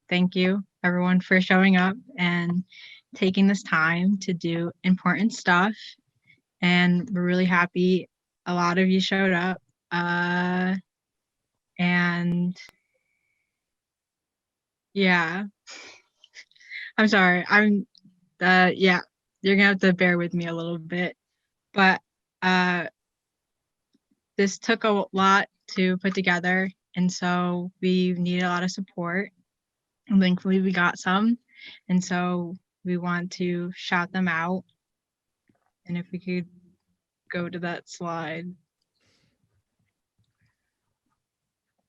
thank you everyone for showing up and taking this time to do important stuff. And we're really happy a lot of you showed up. And yeah, I'm sorry. Yeah, you're gonna have to bear with me a little bit, but this took a lot to put together, and so we needed a lot of support, and thankfully we got some, and so we want to shout them out. And if we could go to that slide.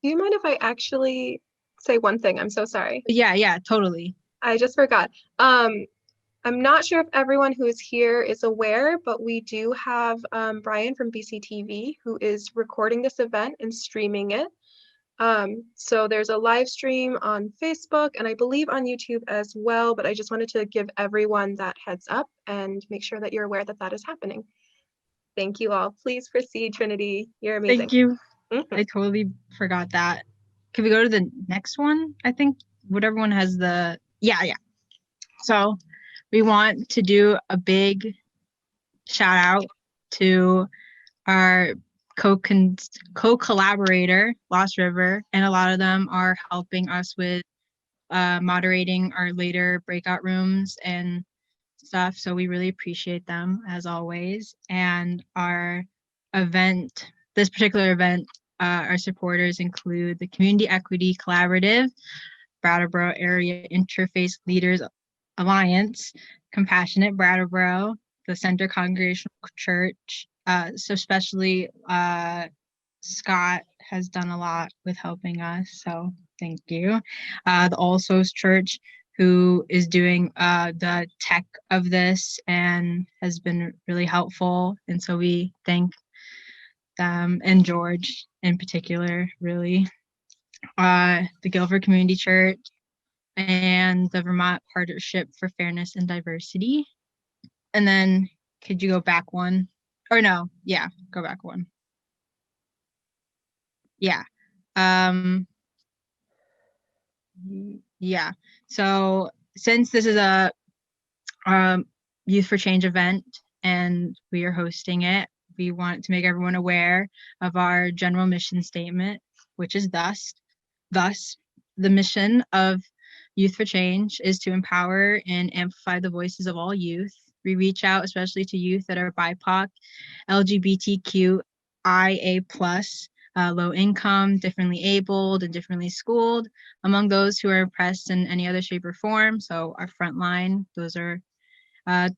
Do you mind if I actually say one thing? I'm so sorry. Yeah, totally. I just forgot. I'm not sure if everyone who is here is aware, but we do have Brian from BCTV who is recording this event and streaming it. So there's a live stream on Facebook and I believe on YouTube as well, but I just wanted to give everyone that heads up and make sure that you're aware that that is happening. Thank you all. Please proceed, Trinity. You're amazing. Thank you. I totally forgot that. Can we go to the next one? I think whatever one has the, yeah. So we want to do a big shout out to our co-collaborator, Lost River, and a lot of them are helping us with moderating our later breakout rooms and stuff. So we really appreciate them as always. And our event, this particular event, our supporters include the Community Equity Collaborative, Brattleboro Area Interfaith Leaders Alliance, Compassionate Brattleboro, the Center Congregational Church. So especially Scott has done a lot with helping us. So thank you. The All Souls Church, who is doing the tech of this and has been really helpful. And so we thank them, and George in particular, really. The Guilford Community Church and the Vermont Partnership for Fairness and Diversity. And then could you go back one? Or no, yeah, go back one. Yeah. Yeah. So since this is a Youth4Change event and we are hosting it, we want to make everyone aware of our general mission statement, which is thus the mission of Youth4Change is to empower and amplify the voices of all youth. We reach out especially to youth that are BIPOC, LGBTQIA+, low income, differently abled, and differently schooled, among those who are oppressed in any other shape or form. So our frontline, those are, it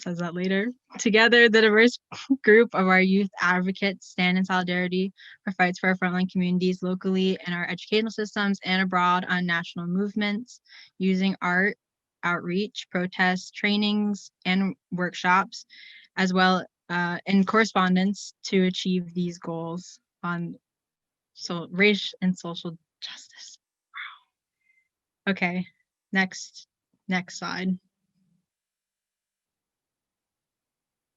says that later. Together, the diverse group of our youth advocates stand in solidarity for fights for our frontline communities locally in our educational systems and abroad on national movements, using art, outreach, protests, trainings, and workshops, as well in correspondence to achieve these goals on race and social justice. Wow. Okay, next slide.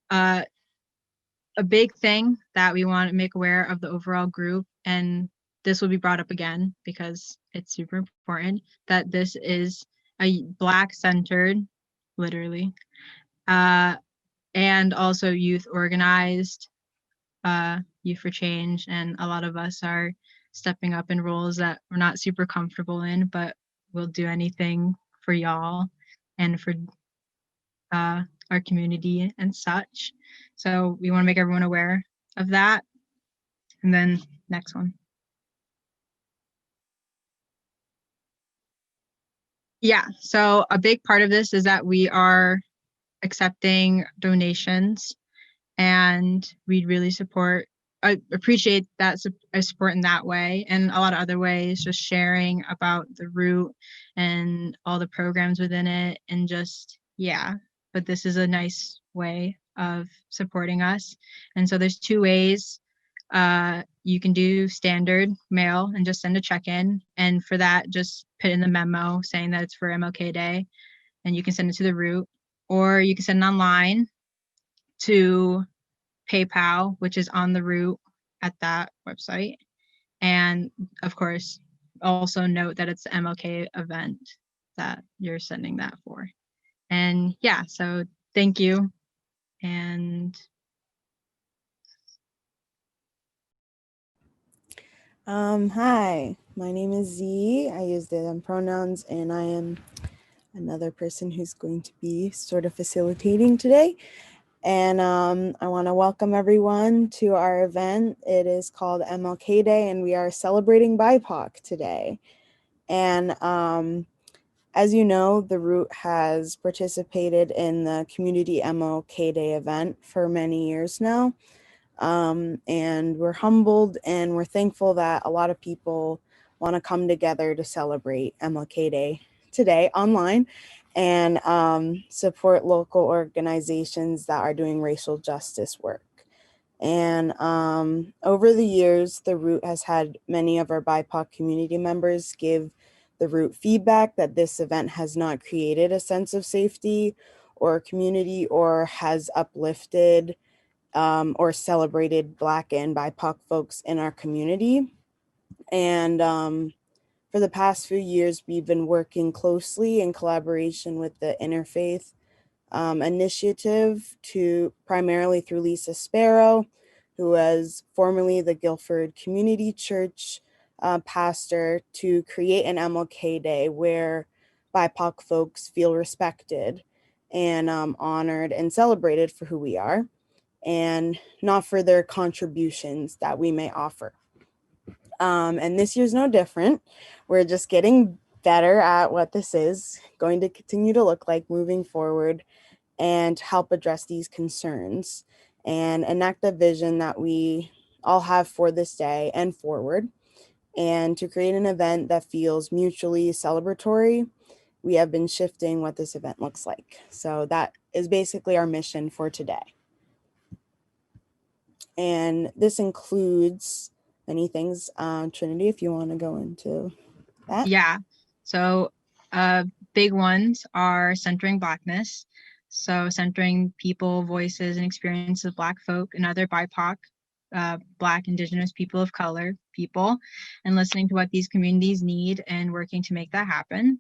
A big thing that we want to make aware of the overall group, and this will be brought up again because it's super important, that this is a Black-centered, literally, and also youth organized, Youth4Change, and a lot of us are stepping up in roles that we're not super comfortable in, but we'll do anything for y'all and for our community and such. So we want to make everyone aware of that. And then next one. Yeah, so a big part of this is that we are accepting donations, and we'd really appreciate that support in that way, and a lot of other ways, just sharing about the route and all the programs within it, and just, yeah, but this is a nice way of supporting us. And so there's two ways. You can do standard mail and just send a check-in, and for that, just put in the memo saying that it's for MLK Day, and you can send it to the route, or you can send it online to PayPal, which is on the route at that website. And of course, also note that it's the Mlk event that you're sending that for. And yeah, so thank you. And Hi, my name is Z. I use they, them pronouns, and I am another person who's going to be sort of facilitating today. And I want to welcome everyone to our event. It is called MLK Day, and we are celebrating BIPOC today. And as you know, the Root has participated in the Community MLK Day event for many years now. And we're humbled and we're thankful that a lot of people want to come together to celebrate MLK Day today online and support local organizations that are doing racial justice work. And over the years, the Root has had many of our BIPOC community members give the Root feedback that this event has not created a sense of safety or community or has uplifted or celebrated Black and BIPOC folks in our community. And for the past few years, we've been working closely in collaboration with the Interfaith Initiative primarily through Lisa Sparrow, who was formerly the Guilford Community Church pastor, to create an MLK Day where BIPOC folks feel respected and honored and celebrated for who we are, and not for their contributions that we may offer. And this year's no different. We're just getting better at what this is going to continue to look like moving forward and help address these concerns and enact a vision that we all have for this day and forward. And to create an event that feels mutually celebratory, we have been shifting what this event looks like. So that is basically our mission for today. And this includes many things. Trinity, if you want to go into that. yeah, so big ones are centering Blackness. So centering people, voices, and experiences of Black folk and other BIPOC, Black, Indigenous, people of color, people, and listening to what these communities need and working to make that happen.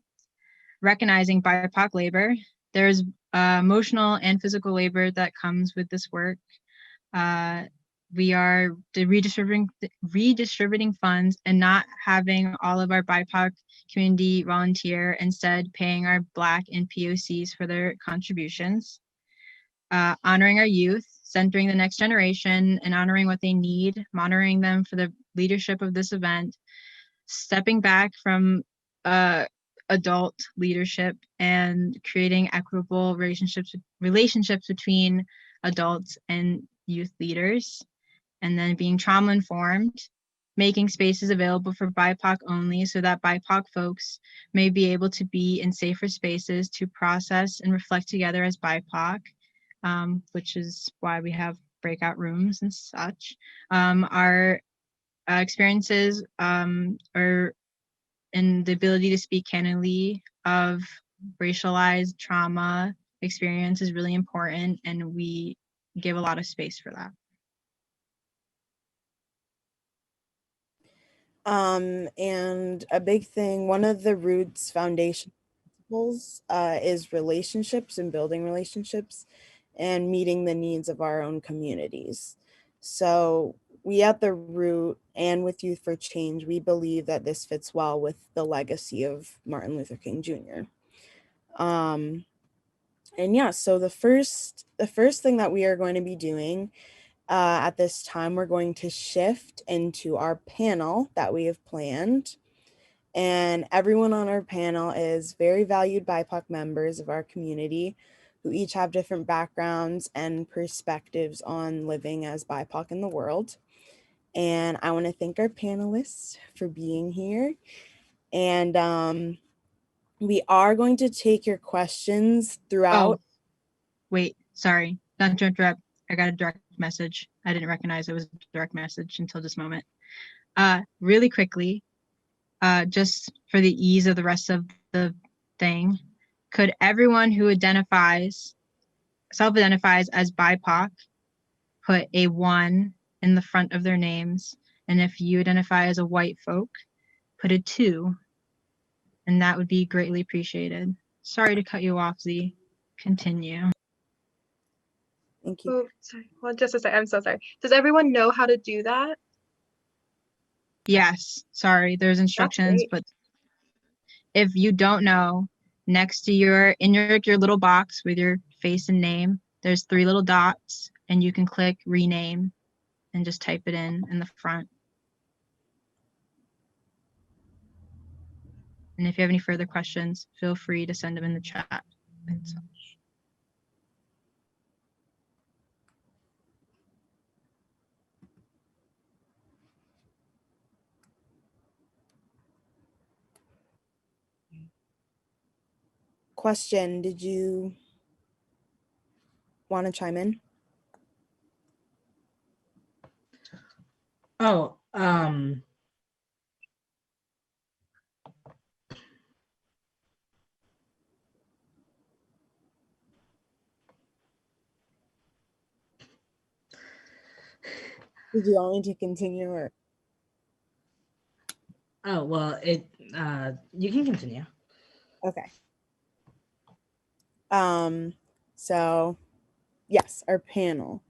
Recognizing BIPOC labor. There's emotional and physical labor that comes with this work. We are redistributing funds and not having all of our BIPOC community volunteer, instead paying our Black and POCs for their contributions. Honoring our youth, centering the next generation and honoring what they need, monitoring them for the leadership of this event, stepping back from adult leadership and creating equitable relationships between adults and youth leaders, and then being trauma informed, making spaces available for BIPOC only so that BIPOC folks may be able to be in safer spaces to process and reflect together as BIPOC, which is why we have breakout rooms and such. Our experiences are in the ability to speak candidly of racialized trauma experience is really important, and we give a lot of space for that. And a big thing, one of the Root's foundation principles is relationships and building relationships and meeting the needs of our own communities. So we at the Root and with Youth4Change, we believe that this fits well with the legacy of Martin Luther King Jr. And yeah, so the first thing that we are going to be doing at this time, we're going to shift into our panel that we have planned. And everyone on our panel is very valued BIPOC members of our community who each have different backgrounds and perspectives on living as BIPOC in the world. And I want to thank our panelists for being here. And we are going to take your questions throughout. Oh, wait, sorry, not to interrupt. I got a direct message. I didn't recognize it was a direct message until this moment. Really quickly, just for the ease of the rest of the thing, could everyone who self-identifies as BIPOC put a 1 in the front of their names? And if you identify as a white folk, put a 2, and that would be greatly appreciated. Sorry to cut you off, Z. Continue. Thank you. Oh, sorry. Well, just a second. I'm so sorry. Does everyone know how to do that? Yes, sorry, there's instructions, great. but if you don't know, next to in your little box with your face and name, there's 3 little dots, and you can click rename and just type it in the front. And if you have any further questions, feel free to send them in the chat and such. Question, did you want to chime in? Oh, Did you want me to continue or? oh, well, you can continue. Okay. So yes, our panel.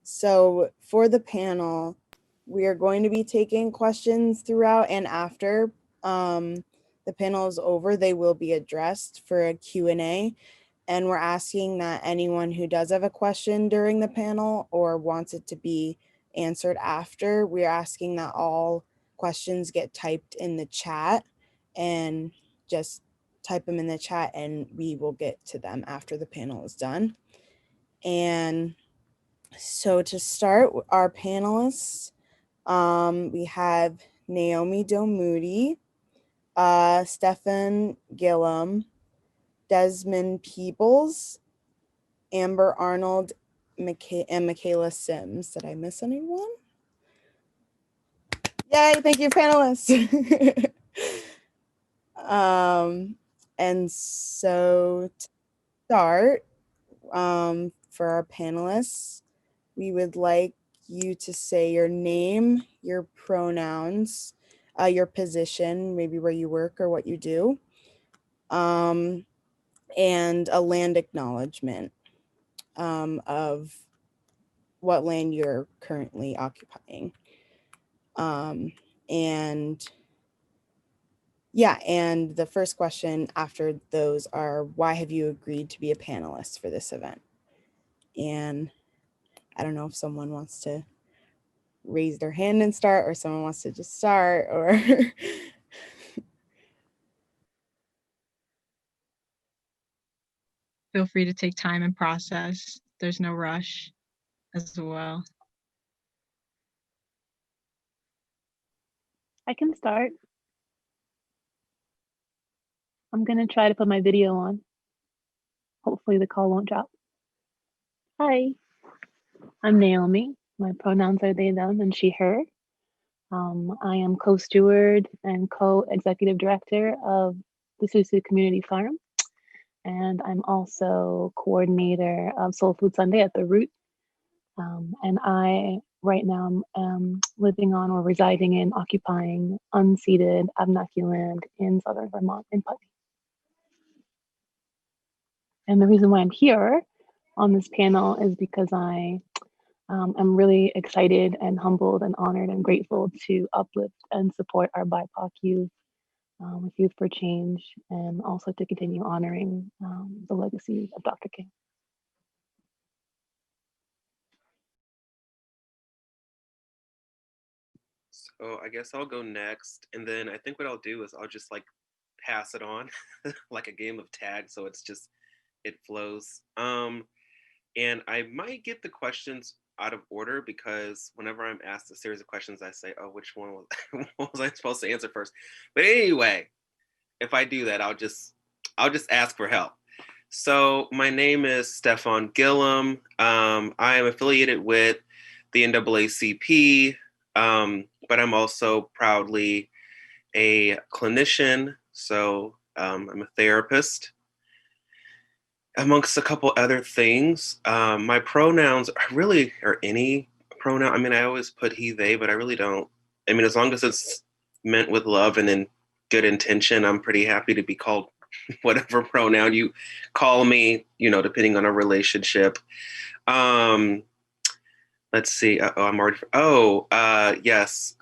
So for the panel, we are going to be taking questions throughout, and after the panel is over, they will be addressed for a Q&A. And we're asking that anyone who does have a question during the panel or wants it to be answered after, we're asking that all questions get typed in the chat, and just type them in the chat and we will get to them after the panel is done. And so to start, our panelists, we have Naomi Domoody, Stefan Gillum, Desmond Peebles, Amber Arnold, and Michaela Sims. Did I miss anyone? Yay, thank you, panelists. And so to start, for our panelists, we would like you to say your name, your pronouns, your position, maybe where you work or what you do, and a land acknowledgement of what land you're currently occupying. And the first question after those are, why have you agreed to be a panelist for this event? And I don't know if someone wants to raise their hand and start, or someone wants to just start, or Feel free to take time and process. There's no rush as well. I can start. I'm going to try to put my video on. Hopefully the call won't drop. Hi, I'm Naomi. My pronouns are they, them, and she, her. I am co-steward and co-executive director of the Susu Community Farm. And I'm also coordinator of Soul Food Sunday at The Root. And I, right now, am living on or residing in, occupying unceded Abenaki land in southern Vermont in Putney. And the reason why I'm here on this panel is because I am really excited and humbled and honored and grateful to uplift and support our BIPOC youth with Youth4Change, and also to continue honoring the legacy of Dr. King. So I guess I'll go next, and then I think what I'll do is I'll just like pass it on like a game of tag, so it flows. And I might get the questions out of order because whenever I'm asked a series of questions, I say, oh, which one what was I supposed to answer first? But anyway, if I do that, I'll just ask for help. So my name is Stefan Gillum. I am affiliated with the NAACP, but I'm also proudly a clinician. So I'm a therapist, amongst a couple other things. My pronouns really are any pronoun. I mean, I always put he, they, but I really don't. I mean, as long as it's meant with love and good intention, I'm pretty happy to be called whatever pronoun you call me, you know, depending on our relationship. Let's see. Yes,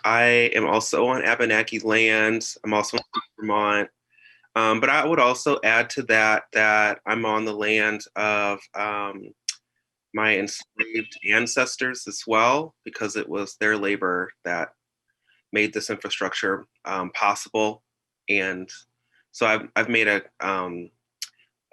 I am also on Abenaki land. I'm also in Vermont. But I would also add to that I'm on the land of my enslaved ancestors as well, because it was their labor that made this infrastructure possible. And so I've been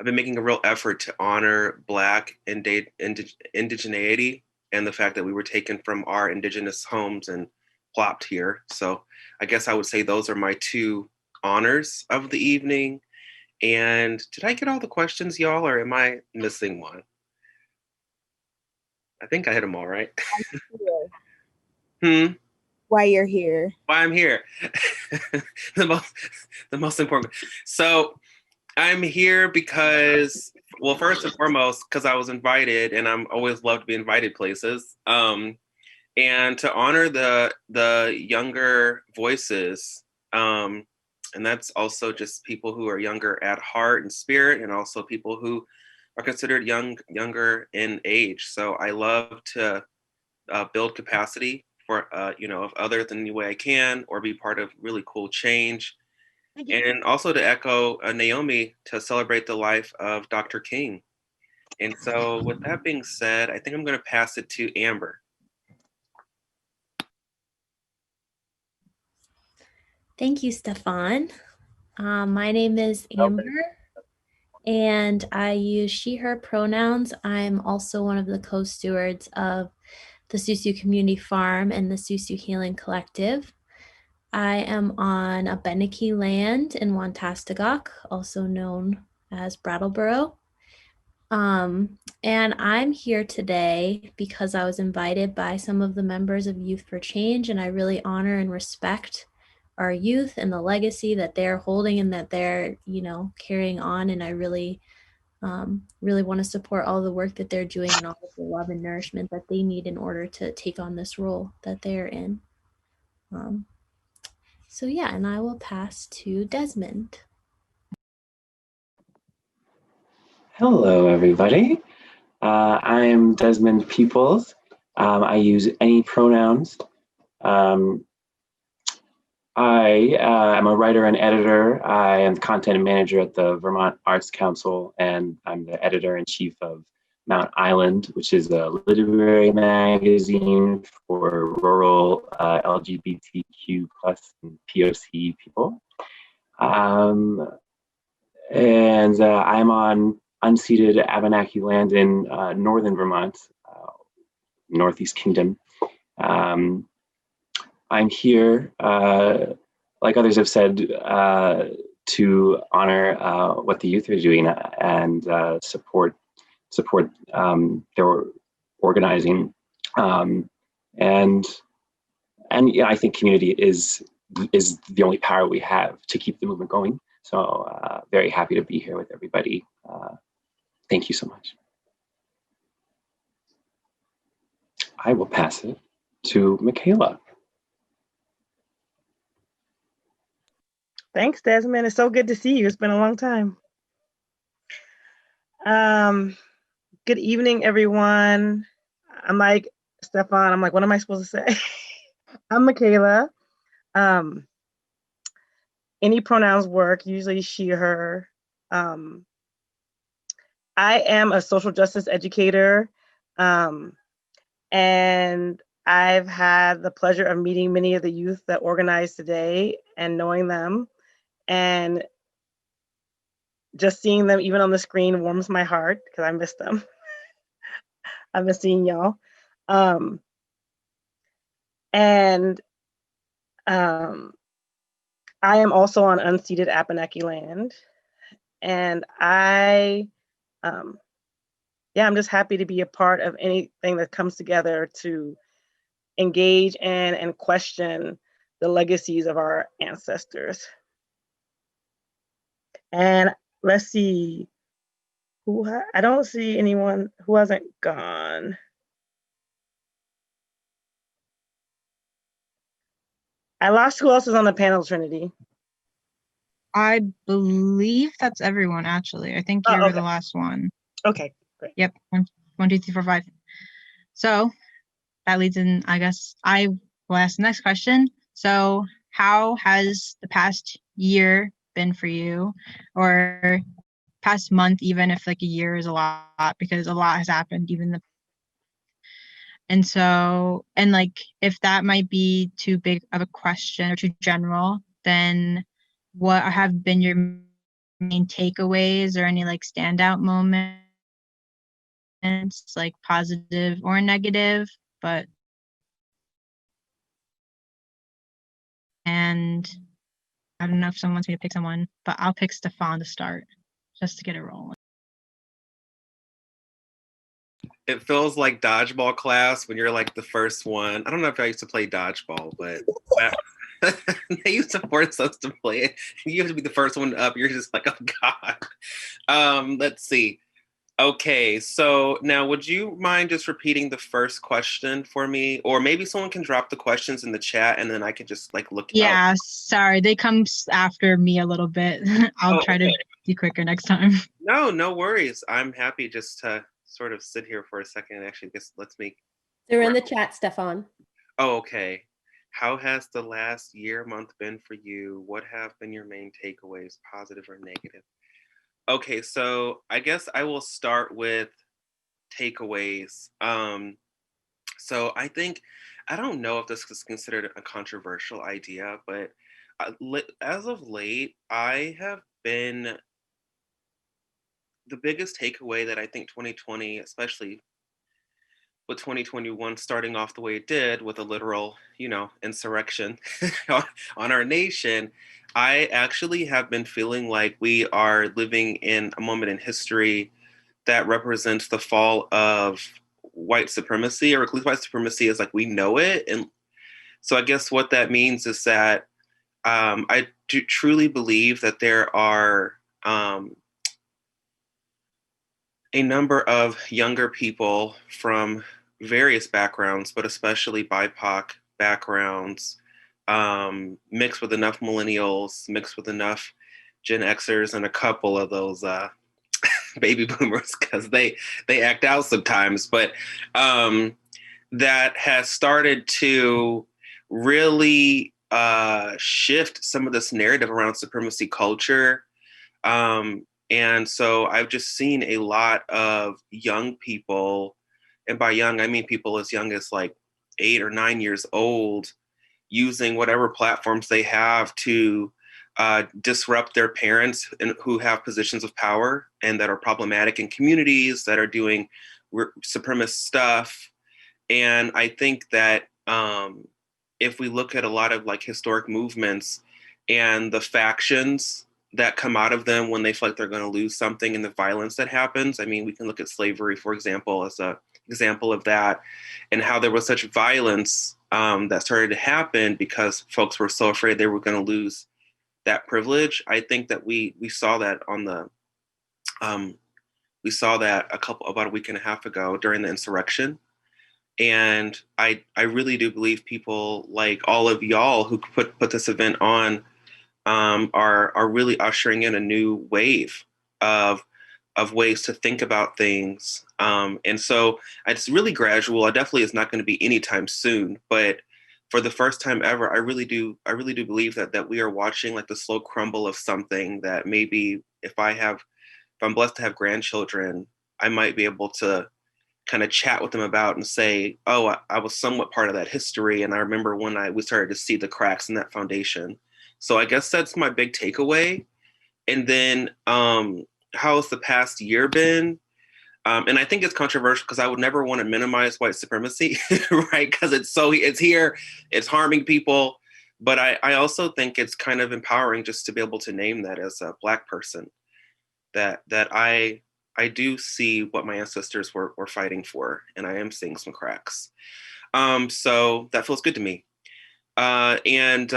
making a real effort to honor Black indigeneity and the fact that we were taken from our indigenous homes and plopped here. So I guess I would say those are my two honors of the evening. And did I get all the questions, y'all, or am I missing one? I think I hit them all right. Why you're here. Why I'm here. the most important. So I'm here because, well, first and foremost, because I was invited, and I'm always love to be invited places. And to honor the younger voices, and that's also just people who are younger at heart and spirit, and also people who are considered younger in age. So I love to build capacity for of others in any way I can, or be part of really cool change. And also to echo Naomi, to celebrate the life of Dr. King. And so with that being said, I think I'm going to pass it to Amber. Thank you, Stefan. My name is Amber, and I use she, her pronouns. I'm also one of the co-stewards of the Susu Community Farm and the Susu Healing Collective. I am on Abenaki land in Wantastagok, also known as Brattleboro. And I'm here today because I was invited by some of the members of Youth4Change, and I really honor and respect our youth and the legacy that they're holding and that they're, carrying on. And I really want to support all the work that they're doing and all of the love and nourishment that they need in order to take on this role that they're in. So yeah, and I will pass to Desmond. Hello, everybody. I'm Desmond Peoples. I use any pronouns. I am a writer and editor. I am the content manager at the Vermont Arts Council, and I'm the editor-in-chief of Mount Island, which is a literary magazine for rural LGBTQ plus and POC people. And I'm on unceded Abenaki land in northern Vermont, Northeast Kingdom. I'm here, like others have said, to honor what the youth are doing and support their organizing. And yeah, I think community is the only power we have to keep the movement going. So very happy to be here with everybody. Thank you so much. I will pass it to Michaela. Thanks, Desmond. It's so good to see you. It's been a long time. Good evening, everyone. I'm like, Stefan, I'm like, what am I supposed to say? I'm Michaela. Any pronouns work, usually she, her. I am a social justice educator, and I've had the pleasure of meeting many of the youth that organized today and knowing them. And just seeing them even on the screen warms my heart because I miss them. I miss seeing y'all. I am also on unceded Abenaki land. And I'm just happy to be a part of anything that comes together to engage in and question the legacies of our ancestors. And let's see, I don't see anyone who hasn't gone. I lost who else is on the panel, Trinity. I believe that's everyone, actually. I think Oh, you were okay. the last one. Okay, great. Yep. One, two, three, four, five. So that leads in, I guess I will ask the next question. So how has the past year been for you, or past month, even if like a year is a lot, because a lot has happened even the. And so, and like, if that might be too big of a question or too general, then what have been your main takeaways or any like standout moments, like positive or negative? But, and I don't know if someone wants me to pick someone, but I'll pick Stefan to start just to get it rolling. It feels like dodgeball class when you're like the first one. I don't know if I used to play dodgeball, but they used to force us to play it. You have to be the first one up. You're just like, oh God. Let's see. Okay, so now would you mind just repeating the first question for me? Or maybe someone can drop the questions in the chat and then I can just like look. Yeah, sorry, they come after me a little bit. I'll try to be quicker next time. No worries. I'm happy just to sort of sit here for a second and actually just let's make. They're in the chat, Stefan. Oh, okay. How has the last year, month been for you? What have been your main takeaways, positive or negative? Okay, so I guess I will start with takeaways. So I think, I don't know if this is considered a controversial idea, but as of late, I have been, the biggest takeaway that I think 2020, especially with 2021 starting off the way it did with a literal, insurrection on our nation, I actually have been feeling like we are living in a moment in history that represents the fall of white supremacy, or at least white supremacy is like we know it. And so I guess what that means is that I do truly believe that there are a number of younger people from various backgrounds, but especially BIPOC backgrounds, mixed with enough millennials, mixed with enough Gen Xers, and a couple of those baby boomers, because they act out sometimes, but that has started to really shift some of this narrative around supremacy culture. And so I've just seen a lot of young people, and by young, I mean people as young as like 8 or 9 years old, using whatever platforms they have to disrupt their parents who have positions of power and that are problematic in communities, that are doing supremacist stuff. And I think that if we look at a lot of like historic movements and the factions that come out of them when they feel like they're going to lose something, and the violence that happens. I mean, we can look at slavery, for example, as an example of that, and how there was such violence that started to happen because folks were so afraid they were going to lose that privilege. I think that we saw that on the we saw that about a week and a half ago during the insurrection. And I really do believe people like all of y'all who put this event on are really ushering in a new wave of ways to think about things. And so it's really gradual. It definitely is not going to be anytime soon, but for the first time ever, I really do believe that we are watching like the slow crumble of something that maybe if I'm blessed to have grandchildren, I might be able to kind of chat with them about and say, oh, I was somewhat part of that history. And I remember when we started to see the cracks in that foundation. So I guess that's my big takeaway. And then how has the past year been? And I think it's controversial because I would never want to minimize white supremacy, right? Because it's here, it's harming people. But I also think it's kind of empowering just to be able to name that as a Black person, that I do see what my ancestors were fighting for, and I am seeing some cracks. So that feels good to me. And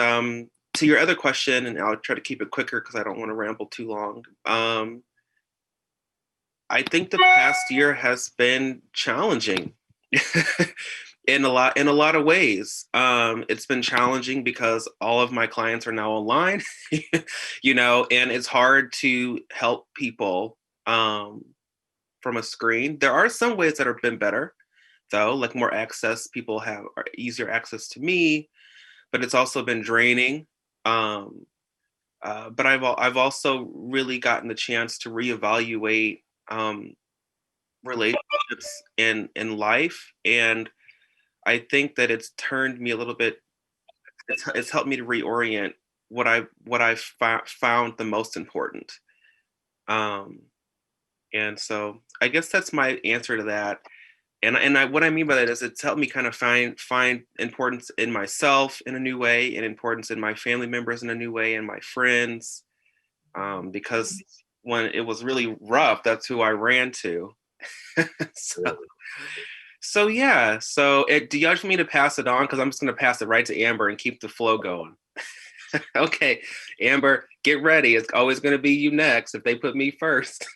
to your other question, and I'll try to keep it quicker because I don't want to ramble too long. I think the past year has been challenging. in a lot of ways. It's been challenging because all of my clients are now online, and it's hard to help people from a screen. There are some ways that have been better, though, like more access. People have easier access to me, but it's also been draining. But I've also really gotten the chance to reevaluate relationships in life, and I think that it's turned me a little bit. It's helped me to reorient what I've found the most important. And so I guess that's my answer to that. And what I mean by that is it's helped me kind of find importance in myself in a new way, and importance in my family members in a new way, and my friends, because when it was really rough, that's who I ran to. So yeah. So do you guys want me to pass it on? Because I'm just going to pass it right to Amber and keep the flow going. Okay, Amber, get ready. It's always going to be you next if they put me first.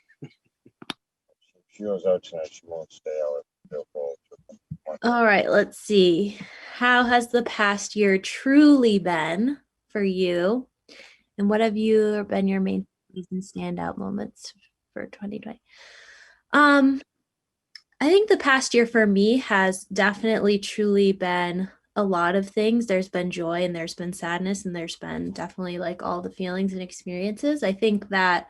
She goes out tonight. She won't stay out. All right, let's see. How has the past year truly been for you? And what have been your main and standout moments for 2020? I think the past year for me has definitely truly been a lot of things. There's been joy and there's been sadness, and there's been definitely like all the feelings and experiences. I think that,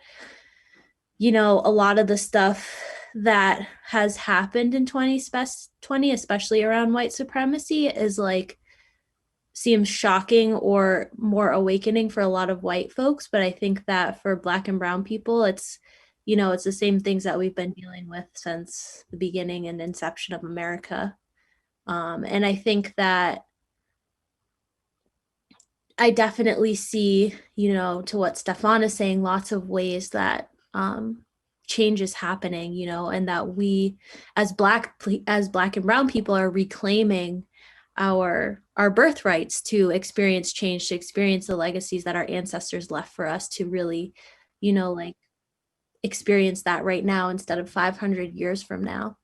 a lot of the stuff that has happened in 2020, especially around white supremacy, is like seems shocking or more awakening for a lot of white folks. But I think that for Black and brown people, it's the same things that we've been dealing with since the beginning and inception of America. And I think that I definitely see, to what Stefan is saying, lots of ways that change is happening, and that we as Black and brown people are reclaiming our birthrights to experience change, to experience the legacies that our ancestors left for us, to really, experience that right now instead of 500 years from now.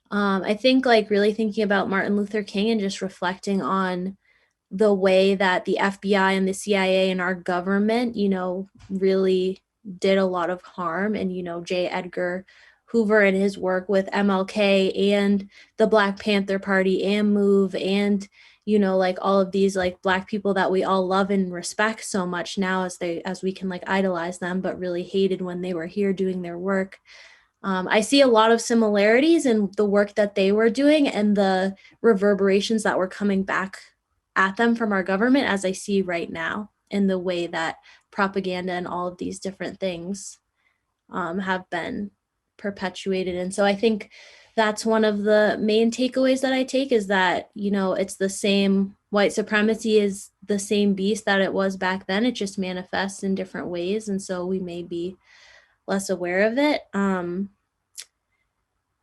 I think really thinking about Martin Luther King and just reflecting on the way that the FBI and the CIA and our government, really did a lot of harm. And, J. Edgar Hoover and his work with MLK and the Black Panther Party and MOVE and, all of these Black people that we all love and respect so much now as we can idolize them, but really hated when they were here doing their work. I see a lot of similarities in the work that they were doing and the reverberations that were coming back at them from our government, as I see right now in the way that propaganda and all of these different things have been perpetuated. And so I think that's one of the main takeaways that I take, is that, it's the same, white supremacy is the same beast that it was back then. It just manifests in different ways. And so we may be less aware of it. And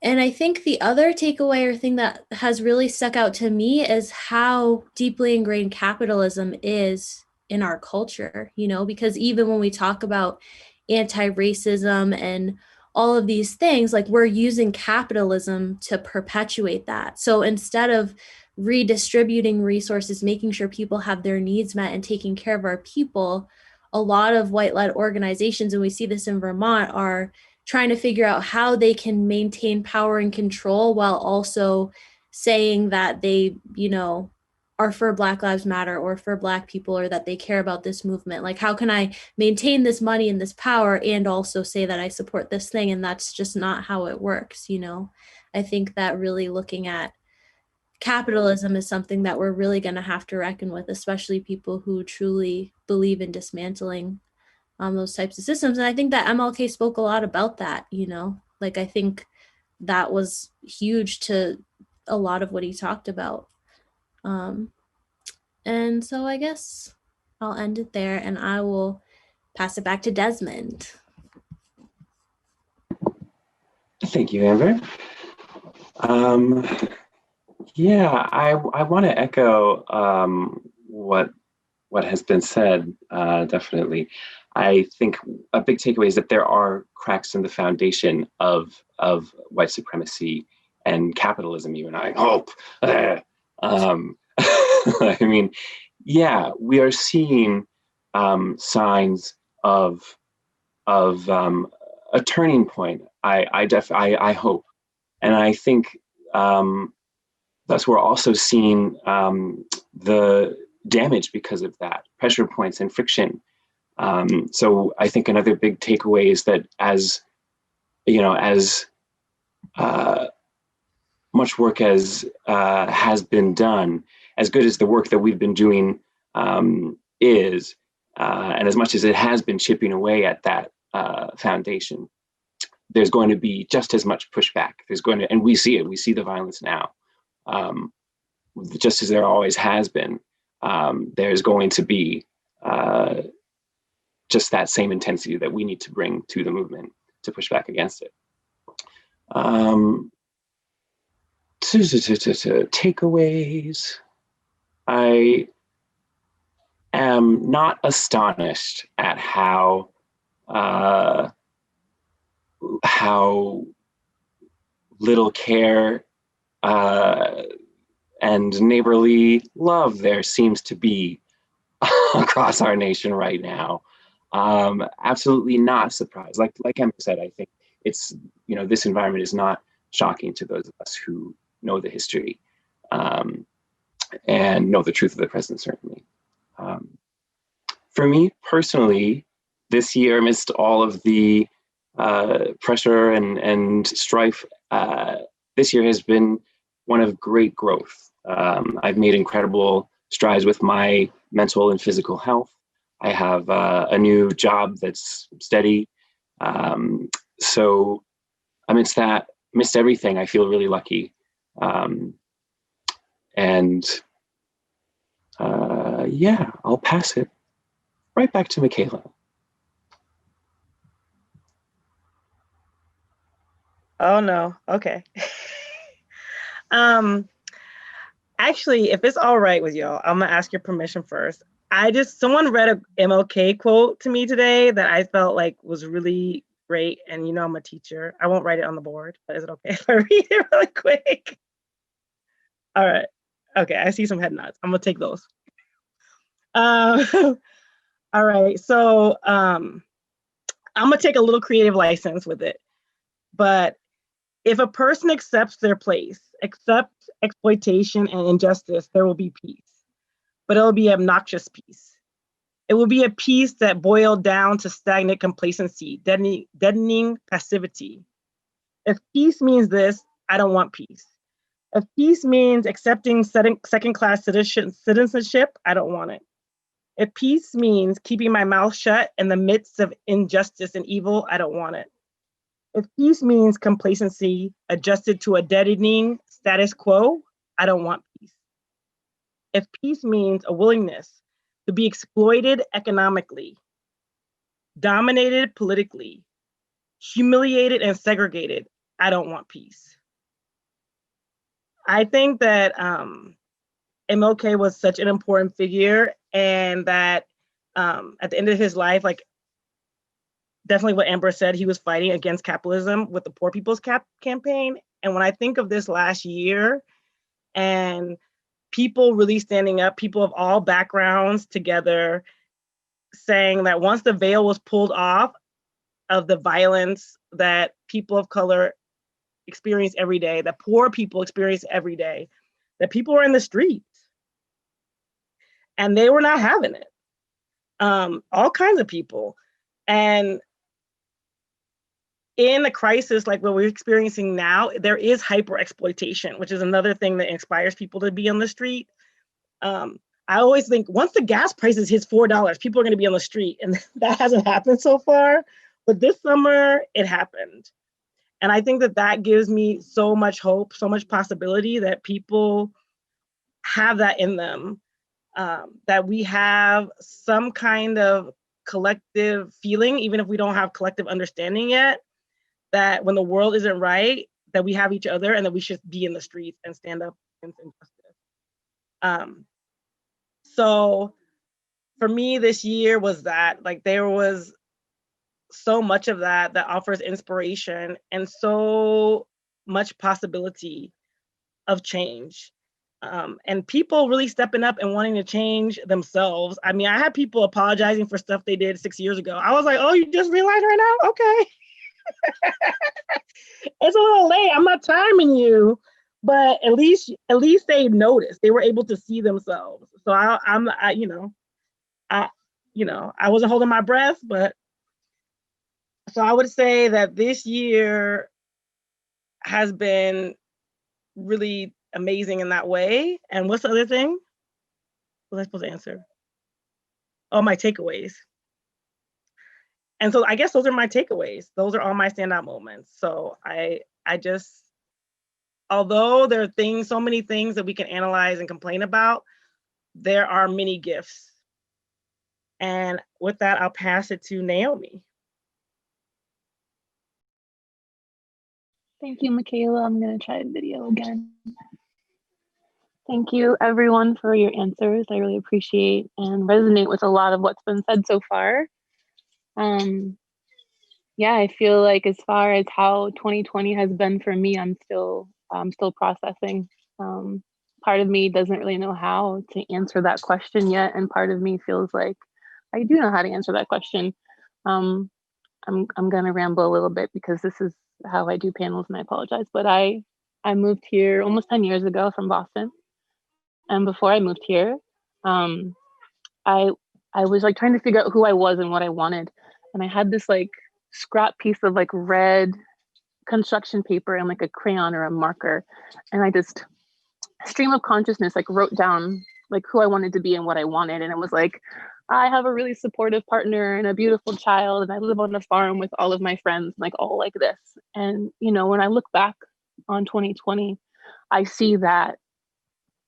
I think the other takeaway or thing that has really stuck out to me is how deeply ingrained capitalism is in our culture, because even when we talk about anti-racism and all of these things, we're using capitalism to perpetuate that. So instead of redistributing resources, making sure people have their needs met and taking care of our people, a lot of white-led organizations, and we see this in Vermont, are trying to figure out how they can maintain power and control while also saying that they, are for Black Lives Matter or for Black people, or that they care about this movement. How can I maintain this money and this power and also say that I support this thing? And that's just not how it works. I think that really looking at capitalism is something that we're really going to have to reckon with, especially people who truly believe in dismantling those types of systems. And I think that MLK spoke a lot about that, I think that was huge to a lot of what he talked about. And so I guess I'll end it there, and I will pass it back to Desmond. Thank you, Amber. Yeah, I want to echo what has been said, definitely. I think a big takeaway is that there are cracks in the foundation of white supremacy and capitalism even. I mean, yeah, we are seeing signs of a turning point. I hope, and I think thus we're also seeing the damage because of that, pressure points and friction. So I think another big takeaway is that as much work as has been done, as good as the work that we've been doing is, and as much as it has been chipping away at that foundation, there's going to be just as much pushback. And we see it, we see the violence now. Just as there always has been, there's going to be just that same intensity that we need to bring to the movement to push back against it. Takeaways. I am not astonished at how little care and neighborly love there seems to be across our nation right now. Absolutely not surprised. Like Emma said, I think it's, this environment is not shocking to those of us who know the history and know the truth of the present, certainly. For me personally, this year, amidst all of the pressure and strife, this year has been one of great growth. I've made incredible strides with my mental and physical health. I have a new job that's steady. So amidst everything, I feel really lucky. Yeah, I'll pass it right back to Michaela. Oh no, okay. Actually, if it's all right with y'all, I'm gonna ask your permission first. Someone read a Mlk quote to me today that I felt like was really great. And I'm a teacher. I won't write it on the board, but is it okay if I read it really quick? All right. Okay, I see some head nods. I'm gonna take those. All right, so I'm gonna take a little creative license with it. But if a person accepts their place, accepts exploitation and injustice, there will be peace. But it'll be obnoxious peace. It will be a peace that boiled down to stagnant complacency, deadening passivity. If peace means this, I don't want peace. If peace means accepting second-class citizenship, I don't want it. If peace means keeping my mouth shut in the midst of injustice and evil, I don't want it. If peace means complacency adjusted to a deadening status quo, I don't want peace. If peace means a willingness to be exploited economically, dominated politically, humiliated and segregated, I don't want peace. I think that Mlk was such an important figure, and that at the end of his life, like definitely what Amber said, he was fighting against capitalism with the Poor People's Campaign. And when I think of this last year and people really standing up, people of all backgrounds together, saying that once the veil was pulled off of the violence that people of color experience every day, that poor people experience every day, that people were in the streets and they were not having it. All kinds of people. And in a crisis like what we're experiencing now, there is hyper exploitation, which is another thing that inspires people to be on the street. I always think once the gas prices hits $4, people are going to be on the street, and that hasn't happened so far. But this summer, it happened. And I think that gives me so much hope, so much possibility that people have that in them, that we have some kind of collective feeling, even if we don't have collective understanding yet, that when the world isn't right, that we have each other and that we should be in the streets and stand up against injustice. So for me this year was that, like, there was so much of that offers inspiration, and so much possibility of change. And people really stepping up and wanting to change themselves. I mean, I had people apologizing for stuff they did 6 years ago. I was like, oh, you just realized right now? Okay. It's a little late. I'm not timing you, but at least they noticed. They were able to see themselves. So I wasn't holding my breath, but so I would say that this year has been really amazing in that way. And what's the other thing? What was I supposed to answer? Oh, my takeaways. And so I guess those are my takeaways. Those are all my standout moments. So I just, although there are so many things that we can analyze and complain about, there are many gifts. And with that, I'll pass it to Naomi. Thank you, Michaela. I'm going to try the video again. Thank you, everyone, for your answers. I really appreciate and resonate with a lot of what's been said so far. Yeah, I feel like as far as how 2020 has been for me, I'm still processing. Part of me doesn't really know how to answer that question yet, and part of me feels like I do know how to answer that question. I'm gonna ramble a little bit because this is how I do panels, and I apologize. But I moved here almost 10 years ago from Boston, and before I moved here, I was like trying to figure out who I was and what I wanted, and I had this like scrap piece of like red construction paper and like a crayon or a marker, and I just stream of consciousness like wrote down like who I wanted to be and what I wanted. And it was like, I have a really supportive partner and a beautiful child, and I live on a farm with all of my friends, like all like this. And when I look back on 2020, I see that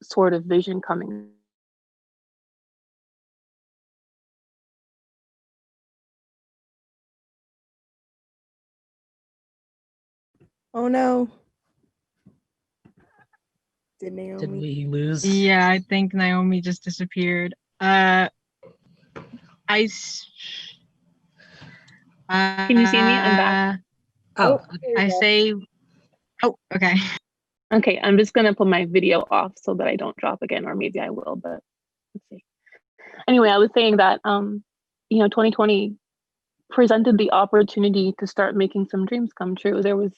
sort of vision coming. Oh no. Did Naomi? Did we lose? Yeah, I think Naomi just disappeared. Can you see me? I'm back. Oh, I say, oh, okay. Okay, I'm just gonna put my video off so that I don't drop again, or maybe I will, but let's see. Anyway, I was saying that 2020 presented the opportunity to start making some dreams come true. There was,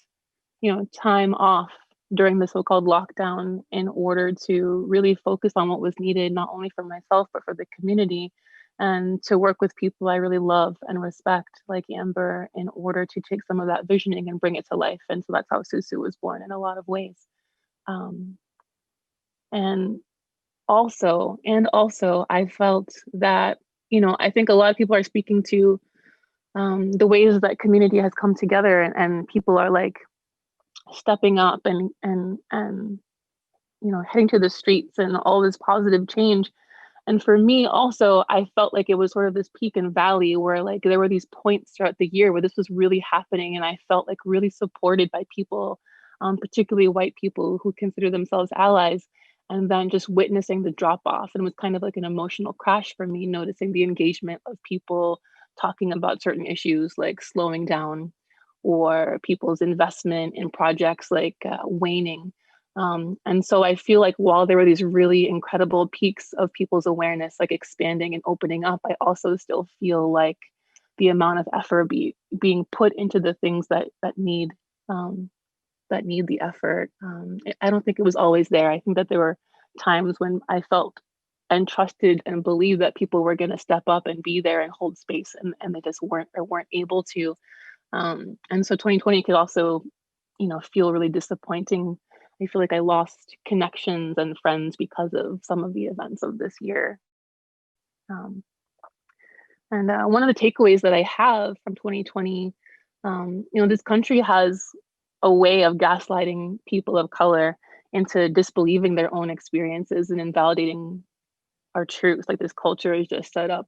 time off during the so-called lockdown in order to really focus on what was needed, not only for myself, but for the community, and to work with people I really love and respect, like Amber, in order to take some of that visioning and bring it to life. And so that's how Susu was born in a lot of ways. And also, I felt that, I think a lot of people are speaking to the ways that community has come together, and people are like stepping up and heading to the streets and all this positive change. And for me also, I felt like it was sort of this peak and valley where like there were these points throughout the year where this was really happening, and I felt like really supported by people, particularly white people who consider themselves allies. And then just witnessing the drop off, and it was kind of like an emotional crash for me, noticing the engagement of people talking about certain issues like slowing down, or people's investment in projects like waning. And so I feel like while there were these really incredible peaks of people's awareness, like expanding and opening up, I also still feel like the amount of effort being put into the things that need the effort. I don't think it was always there. I think that there were times when I felt and trusted and believed that people were going to step up and be there and hold space, and they just weren't able to. And so 2020 could also, feel really disappointing. I feel like I lost connections and friends because of some of the events of this year. And one of the takeaways that I have from 2020, this country has a way of gaslighting people of color into disbelieving their own experiences and invalidating our truths. Like this culture is just set up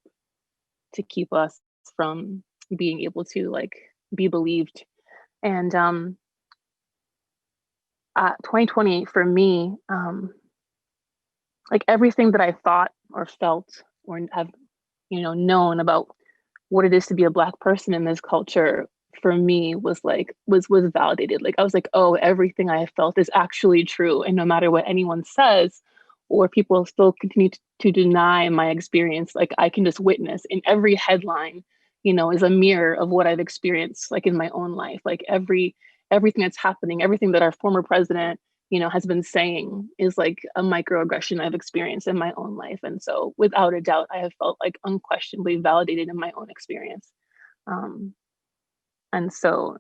to keep us from being able to like be believed. And 2020 for me, like everything that I thought or felt or have known about what it is to be a Black person in this culture for me was like was validated. Like I was like, oh, everything I have felt is actually true. And no matter what anyone says, or people still continue to deny my experience, like I can just witness in every headline, you know, is a mirror of what I've experienced like in my own life. Like everything that's happening, everything that our former president, you know, has been saying is like a microaggression I've experienced in my own life. And so without a doubt, I have felt like unquestionably validated in my own experience. And so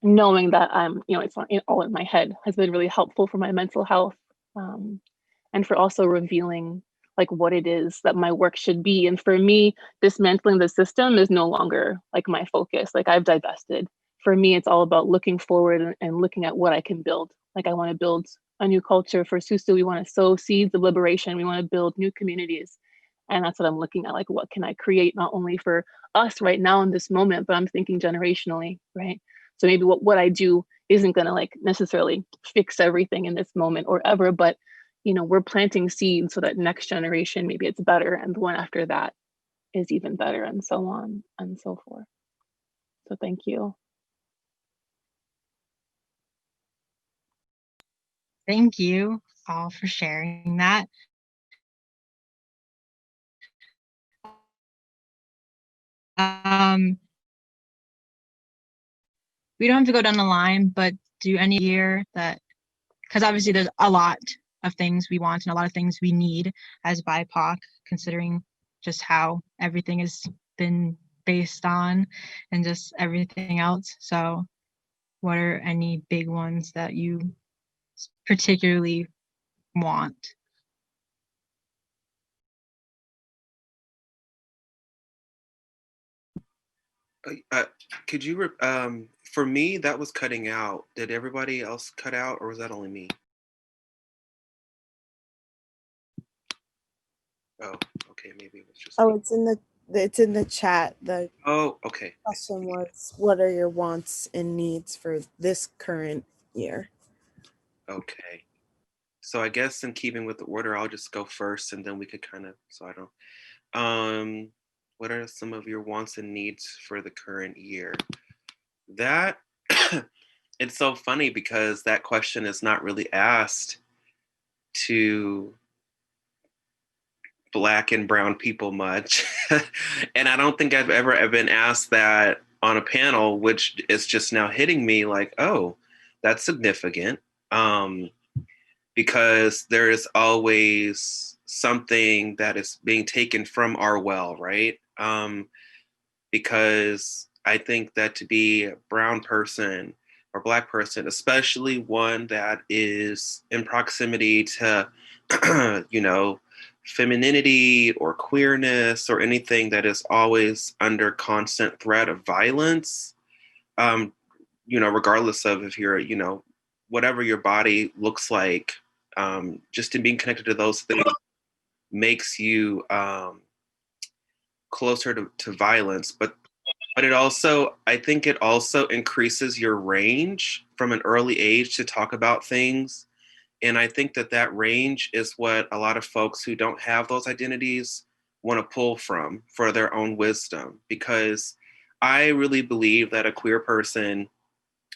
knowing that I'm, you know, it's not all in my head has been really helpful for my mental health, and for also revealing like what it is that my work should be. And for me, dismantling the system is no longer like my focus. Like I've divested. For me, it's all about looking forward and looking at what I can build. Like I want to build a new culture for Susu. We want to sow seeds of liberation. We want to build new communities. And that's what I'm looking at. Like, what can I create not only for us right now in this moment, but I'm thinking generationally, right? So maybe what I do isn't going to like necessarily fix everything in this moment or ever, but you know, we're planting seeds so that next generation, maybe it's better, and the one after that is even better, and so on and so forth. So thank you. Thank you all for sharing that. We don't have to go down the line, but do any year that, because obviously there's a lot of things we want and a lot of things we need as BIPOC, considering just how everything has been based on and just everything else. So what are any big ones that you particularly want? Could you, for me, that was cutting out. Did everybody else cut out, or was that only me? Oh, okay, maybe it was just me. It's in the chat. The okay. question was, what are your wants and needs for this current year? Okay. So I guess in keeping with the order, I'll just go first, and then we could kind of, so I don't, what are some of your wants and needs for the current year? That, it's so funny because that question is not really asked to Black and brown people much. And I don't think I've ever been asked that on a panel, which is just now hitting me like, oh, that's significant. Because there is always something that is being taken from our well, right? Because I think that to be a brown person or Black person, especially one that is in proximity to, you know, femininity or queerness or anything that is always under constant threat of violence, you know, regardless of if you're, you know, whatever your body looks like, just in being connected to those things makes you closer to violence. But it also, I think it also increases your range from an early age to talk about things. And I think that range is what a lot of folks who don't have those identities want to pull from for their own wisdom. Because I really believe that a queer person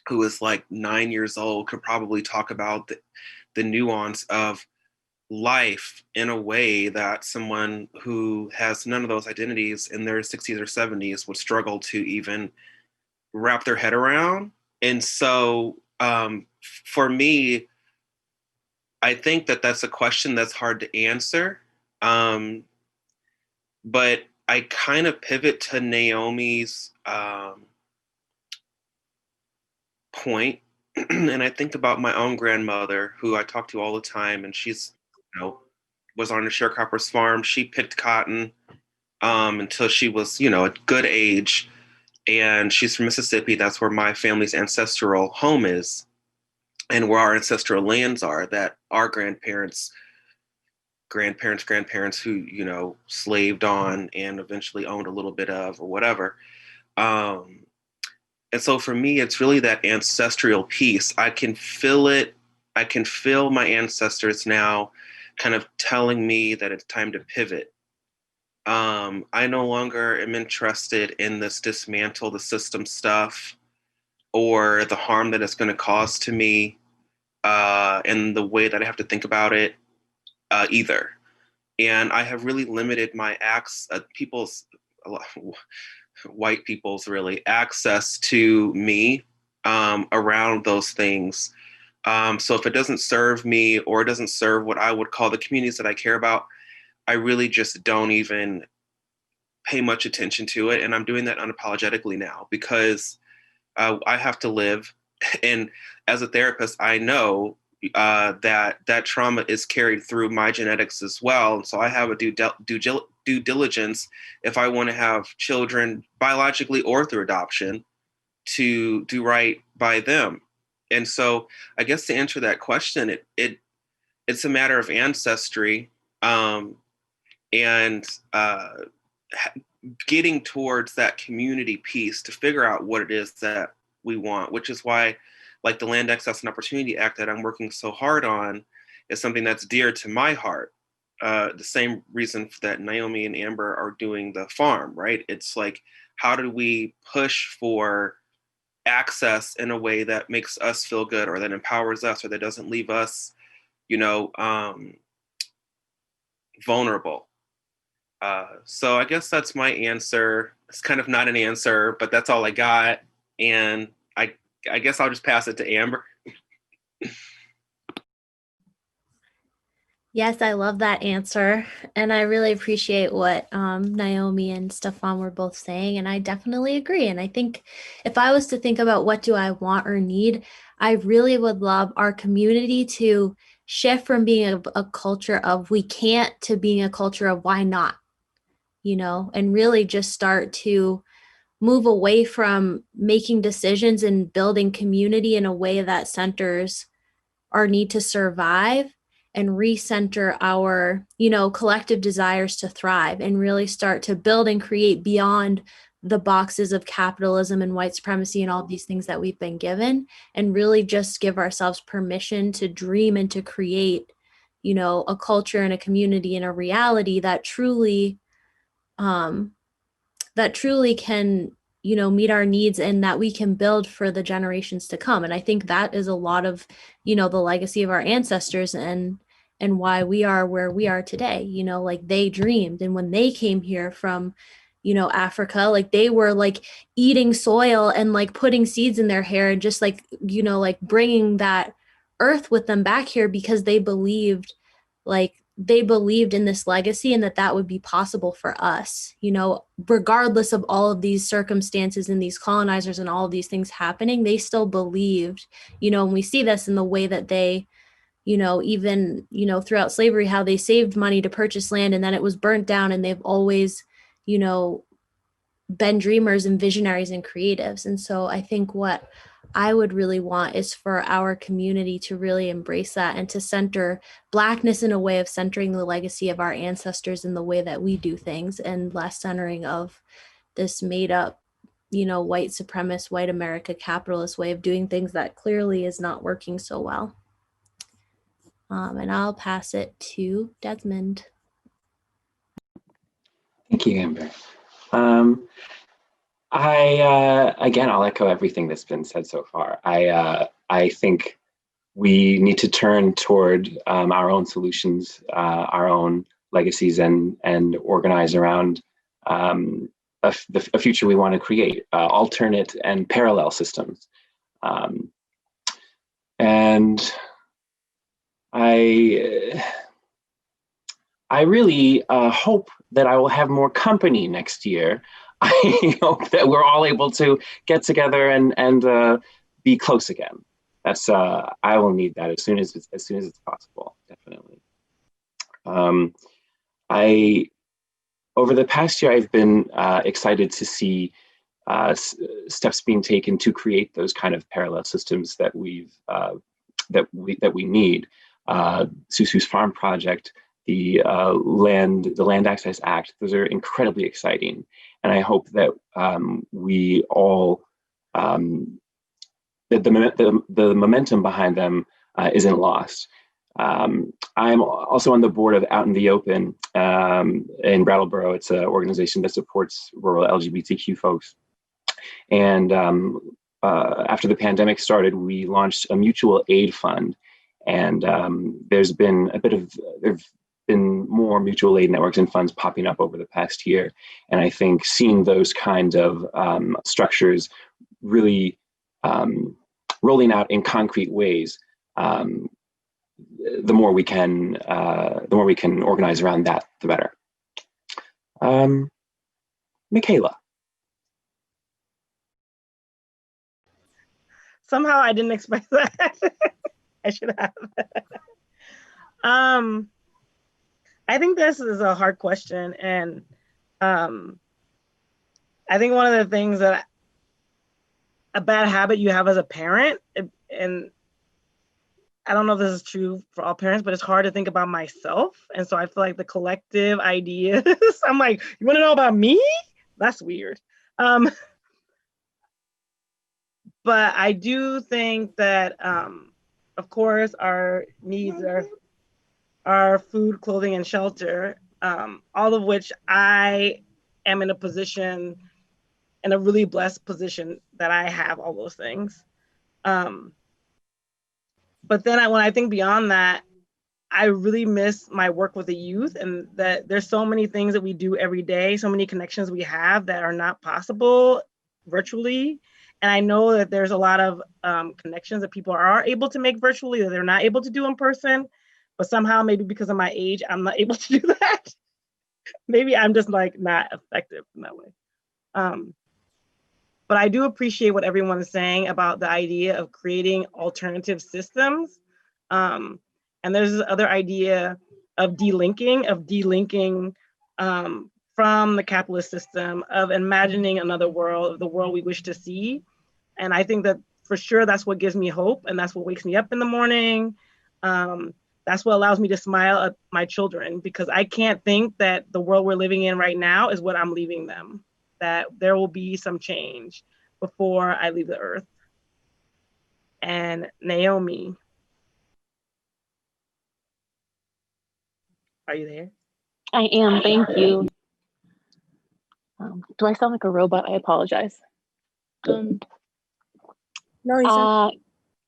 who is like 9 years old could probably talk about the nuance of life in a way that someone who has none of those identities in their 60s or 70s would struggle to even wrap their head around. And so for me, I think that's a question that's hard to answer. But I kind of pivot to Naomi's point. And I think about my own grandmother, who I talk to all the time, and she's, you know, was on a sharecropper's farm. She picked cotton until she was, you know, a good age. And she's from Mississippi. That's where my family's ancestral home is, and where our ancestral lands are that our grandparents who, you know, slaved on and eventually owned a little bit of or whatever. And so for me, it's really that ancestral piece. I can feel it. I can feel my ancestors now kind of telling me that it's time to pivot. I no longer am interested in this dismantle the system stuff or the harm that it's going to cause to me and the way that I have to think about it either. And I have really limited my white people's really access to me around those things. So if it doesn't serve me or it doesn't serve what I would call the communities that I care about, I really just don't even pay much attention to it. And I'm doing that unapologetically now because I have to live. And as a therapist, I know that trauma is carried through my genetics as well. So I have a due diligence if I want to have children biologically or through adoption to do right by them. And so I guess to answer that question, it's a matter of ancestry and getting towards that community piece to figure out what it is that we want, which is why like the Land Access and Opportunity Act that I'm working so hard on is something that's dear to my heart. The same reason that Naomi and Amber are doing the farm, right? It's like, how do we push for access in a way that makes us feel good or that empowers us or that doesn't leave us, vulnerable? So I guess that's my answer. It's kind of not an answer, but that's all I got. And I guess I'll just pass it to Amber. Yes, I love that answer. And I really appreciate what Naomi and Stefan were both saying. And I definitely agree. And I think if I was to think about what do I want or need, I really would love our community to shift from being a culture of we can't to being a culture of why not, and really just start to move away from making decisions and building community in a way that centers our need to survive and recenter our, collective desires to thrive and really start to build and create beyond the boxes of capitalism and white supremacy and all these things that we've been given, and really just give ourselves permission to dream and to create, a culture and a community and a reality that truly can, meet our needs and that we can build for the generations to come. And I think that is a lot of, the legacy of our ancestors and why we are where we are today, like they dreamed. And when they came here from, Africa, like they were like eating soil and like putting seeds in their hair and just like, like bringing that earth with them back here because they believed in this legacy and that would be possible for us, regardless of all of these circumstances and these colonizers and all of these things happening, they still believed, and we see this in the way that they, even, throughout slavery, how they saved money to purchase land and then it was burnt down, and they've always, been dreamers and visionaries and creatives. And so I think what I would really want is for our community to really embrace that and to center Blackness in a way of centering the legacy of our ancestors in the way that we do things, and less centering of this made up, white supremacist, white America capitalist way of doing things that clearly is not working so well. And I'll pass it to Desmond. Thank you, Amber. Again, I'll echo everything that's been said so far. I think we need to turn toward our own solutions, our own legacies, and organize around a future we want to create, alternate and parallel systems. And I really hope that I will have more company next year. I hope that we're all able to get together and be close again. That's I will need that as soon as it's possible, definitely. Over the past year, I've been excited to see steps being taken to create those kind of parallel systems that we need. Susu's Farm Project, the Land Access Act, those are incredibly exciting. And I hope that we all, that the momentum behind them isn't lost. I'm also on the board of Out in the Open in Brattleboro. It's an organization that supports rural LGBTQ folks. And after the pandemic started, we launched a mutual aid fund. And there's been more mutual aid networks and funds popping up over the past year. And I think seeing those kind of structures really rolling out in concrete ways, the more we can organize around that, the better. Michaela. Somehow I didn't expect that. I should have. I think this is a hard question. And I think one of the things that a bad habit you have as a parent, and I don't know if this is true for all parents, but it's hard to think about myself. And so I feel like the collective ideas, I'm like, you want to know about me? That's weird. But I do think that, of course, our needs are food, clothing, and shelter, all of which I am in a really blessed position that I have all those things. But then when I think beyond that, I really miss my work with the youth, and that there's so many things that we do every day, so many connections we have that are not possible virtually. And I know that there's a lot of connections that people are able to make virtually that they're not able to do in person, but somehow maybe because of my age, I'm not able to do that. Maybe I'm just like not effective in that way. But I do appreciate what everyone is saying about the idea of creating alternative systems. And there's this other idea of delinking from the capitalist system, of imagining another world, of the world we wish to see. And I think that for sure, that's what gives me hope. And that's what wakes me up in the morning. That's what allows me to smile at my children, because I can't think that the world we're living in right now is what I'm leaving them, that there will be some change before I leave the earth. And Naomi, are you there? I am, thank you. Do I sound like a robot? I apologize. No, you said.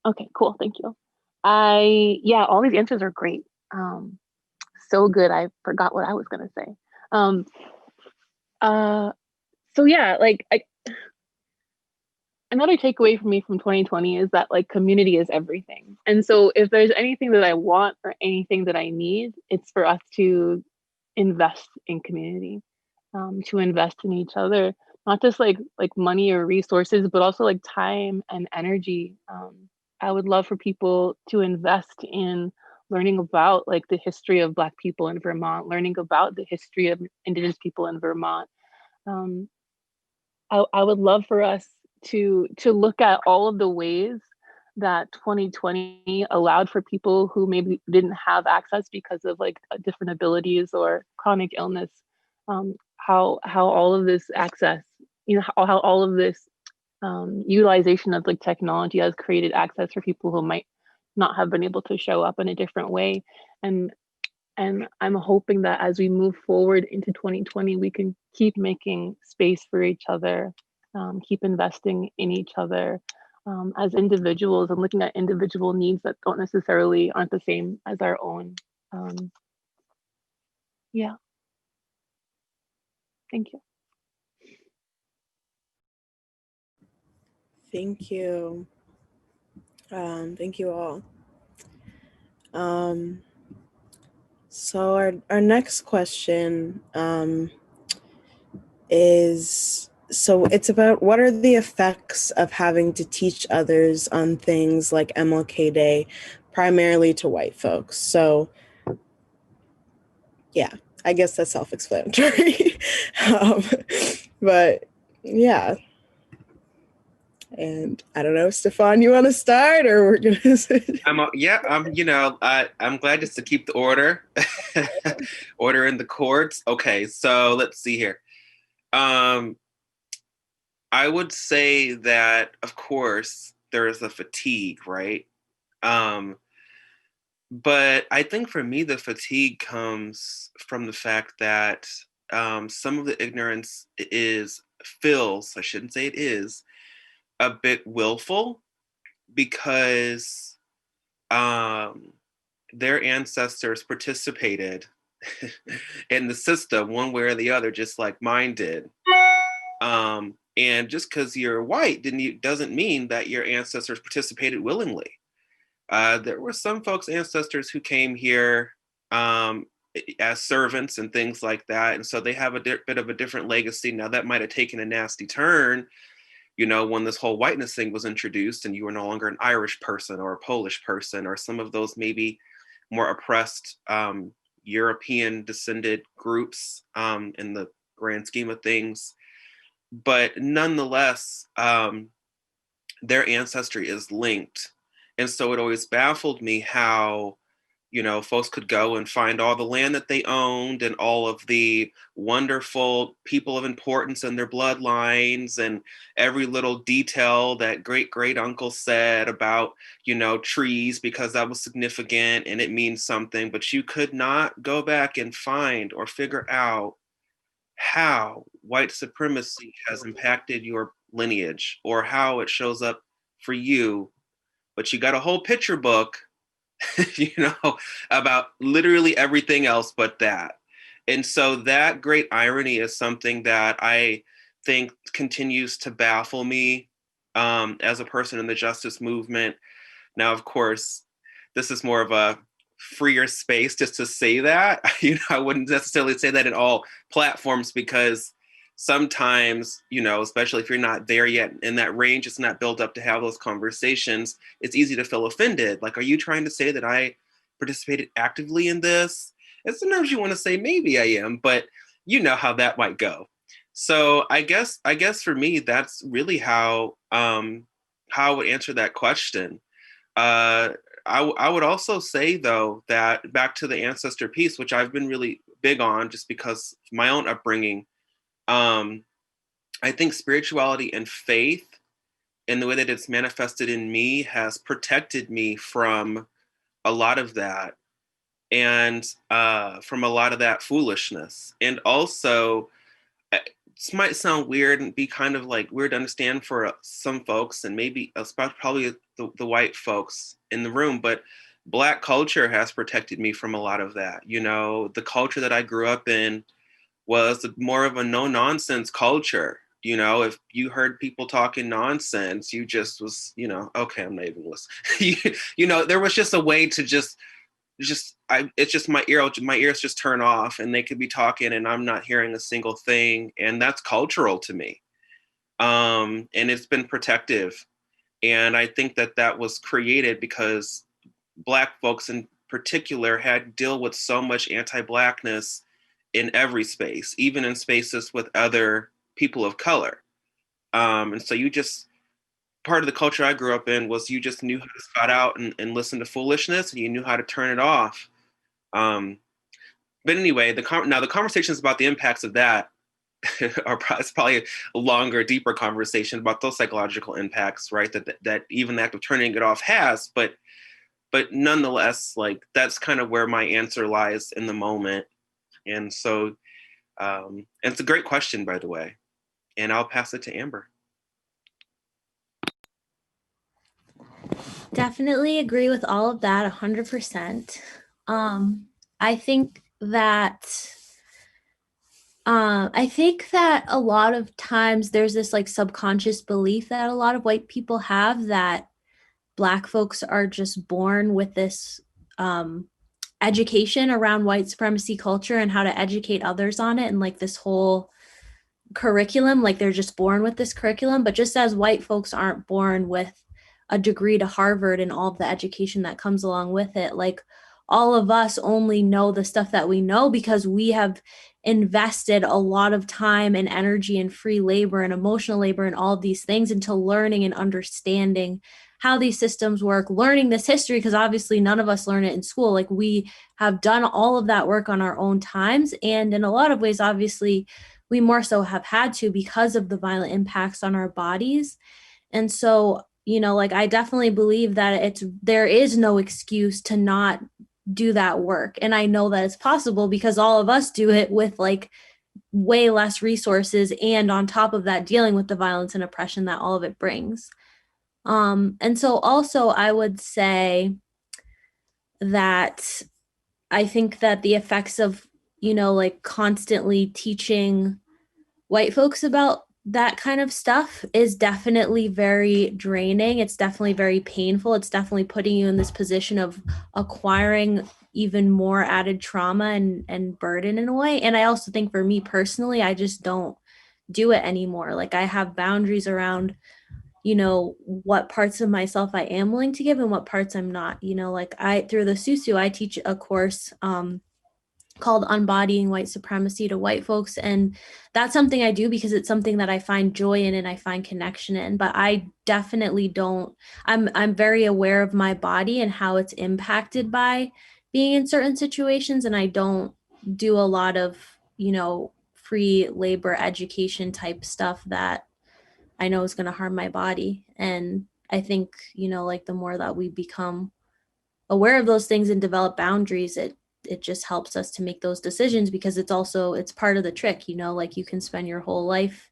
Okay, cool, thank you. Yeah, all these answers are great. So good, I forgot what I was gonna say. So yeah, like another takeaway for me from 2020 is that like community is everything. And so if there's anything that I want or anything that I need, it's for us to invest in community, to invest in each other, not just like money or resources, but also like time and energy. I would love for people to invest in learning about like the history of Black people in Vermont, learning about the history of Indigenous people in Vermont. I would love for us to look at all of the ways that 2020 allowed for people who maybe didn't have access because of like different abilities or chronic illness, how all of this access, how all of this utilization of like technology has created access for people who might not have been able to show up in a different way. And I'm hoping that as we move forward into 2020, we can keep making space for each other, keep investing in each other as individuals, and looking at individual needs that aren't the same as our own. Yeah. Thank you. Thank you. Thank you all. So our next question is, so it's about what are the effects of having to teach others on things like MLK Day, primarily to white folks. So yeah, I guess that's self-explanatory. But yeah. And I don't know, Stefan, you want to start, or we're gonna? I'm glad just to keep the order, order in the courts. Okay, so let's see here. I would say that, of course, there is a fatigue, right? But I think for me, the fatigue comes from the fact that some of the ignorance feels, I shouldn't say it is, a bit willful, because their ancestors participated in the system one way or the other, just like mine did. And just because you're white doesn't mean that your ancestors participated willingly. There were some folks' ancestors who came here as servants and things like that. And so they have a bit of a different legacy. Now, that might have taken a nasty turn, when this whole whiteness thing was introduced and you were no longer an Irish person or a Polish person or some of those maybe more oppressed European descended groups in the grand scheme of things. But nonetheless, their ancestry is linked. And so it always baffled me how, folks could go and find all the land that they owned and all of the wonderful people of importance in their bloodlines and every little detail that great uncle said about, trees, because that was significant and it means something. But you could not go back and find or figure out how white supremacy has impacted your lineage or how it shows up for you. But you got a whole picture book, about literally everything else but that. And so that great irony is something that I think continues to baffle me as a person in the justice movement. Now, of course, this is more of a freer space just to say that. I wouldn't necessarily say that in all platforms, because sometimes, especially if you're not there yet in that range, it's not built up to have those conversations. It's easy to feel offended. Like, are you trying to say that I participated actively in this? And sometimes you want to say, maybe I am, but you know how that might go. So I guess for me, that's really how I would answer that question. I would also say, though, that back to the ancestor piece, which I've been really big on just because of my own upbringing, I think spirituality and faith and the way that it's manifested in me has protected me from a lot of that and from a lot of that foolishness. And also, this might sound weird and be kind of like weird to understand for some folks, and maybe probably the white folks in the room, but Black culture has protected me from a lot of that. The culture that I grew up in was more of a no nonsense culture. If you heard people talking nonsense, you just was, okay, I'm not even listening. There was just a way to it's just my ears just turn off and they could be talking and I'm not hearing a single thing. And that's cultural to me. And it's been protective. And I think that was created because Black folks in particular had to deal with so much anti-Blackness in every space, even in spaces with other people of color. And so part of the culture I grew up in was you just knew how to spot out and listen to foolishness, and you knew how to turn it off. But anyway, the conversations about the impacts of that it's probably a longer, deeper conversation about those psychological impacts, right? That even the act of turning it off has, but nonetheless, like that's kind of where my answer lies in the moment. And so, and it's a great question, by the way, and I'll pass it to Amber. Definitely agree with all of that 100%. I think that a lot of times there's this like subconscious belief that a lot of white people have that Black folks are just born with this education around white supremacy culture and how to educate others on it, and like this whole curriculum, like they're just born with this curriculum. But just as white folks aren't born with a degree to Harvard and all of the education that comes along with it, like all of us only know the stuff that we know because we have invested a lot of time and energy and free labor and emotional labor and all of these things into learning and understanding how these systems work, learning this history, because obviously none of us learn it in school. Like we have done all of that work on our own times. And in a lot of ways, obviously, we more so have had to because of the violent impacts on our bodies. And so, like I definitely believe that there is no excuse to not do that work. And I know that it's possible because all of us do it with like way less resources, and on top of that, dealing with the violence and oppression that all of it brings. And so also I would say that I think that the effects of, you know, like constantly teaching white folks about that kind of stuff is definitely very draining. It's definitely very painful. It's definitely putting you in this position of acquiring even more added trauma and burden in a way. And I also think for me personally, I just don't do it anymore. Like I have boundaries around, you know, what parts of myself I am willing to give and what parts I'm not. You know, like through the SUSU, I teach a course called Unbodying White Supremacy to White Folks. And that's something I do because it's something that I find joy in and I find connection in. But I definitely don't, I'm very aware of my body and how it's impacted by being in certain situations. And I don't do a lot of, you know, free labor education type stuff that I know is going to harm my body. And I think, you know, like the more that we become aware of those things and develop boundaries, it just helps us to make those decisions, because it's part of the trick, you know, like you can spend your whole life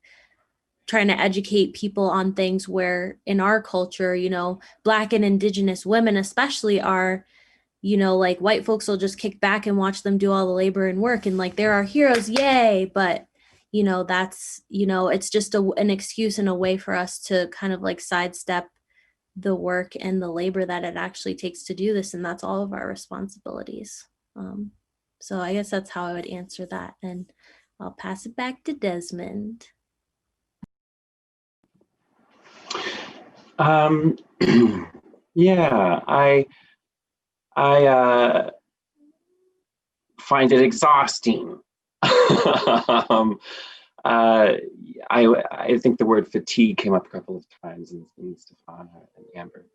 trying to educate people on things where in our culture, you know, Black and Indigenous women especially are, you know, like white folks will just kick back and watch them do all the labor and work and like they're our heroes, yay. But you know, that's, you know, it's just an excuse and a way for us to kind of like sidestep the work and the labor that it actually takes to do this. And that's all of our responsibilities. So I guess that's how I would answer that. And I'll pass it back to Desmond. Yeah, I find it exhausting. I think the word fatigue came up a couple of times in Stefan and Amber,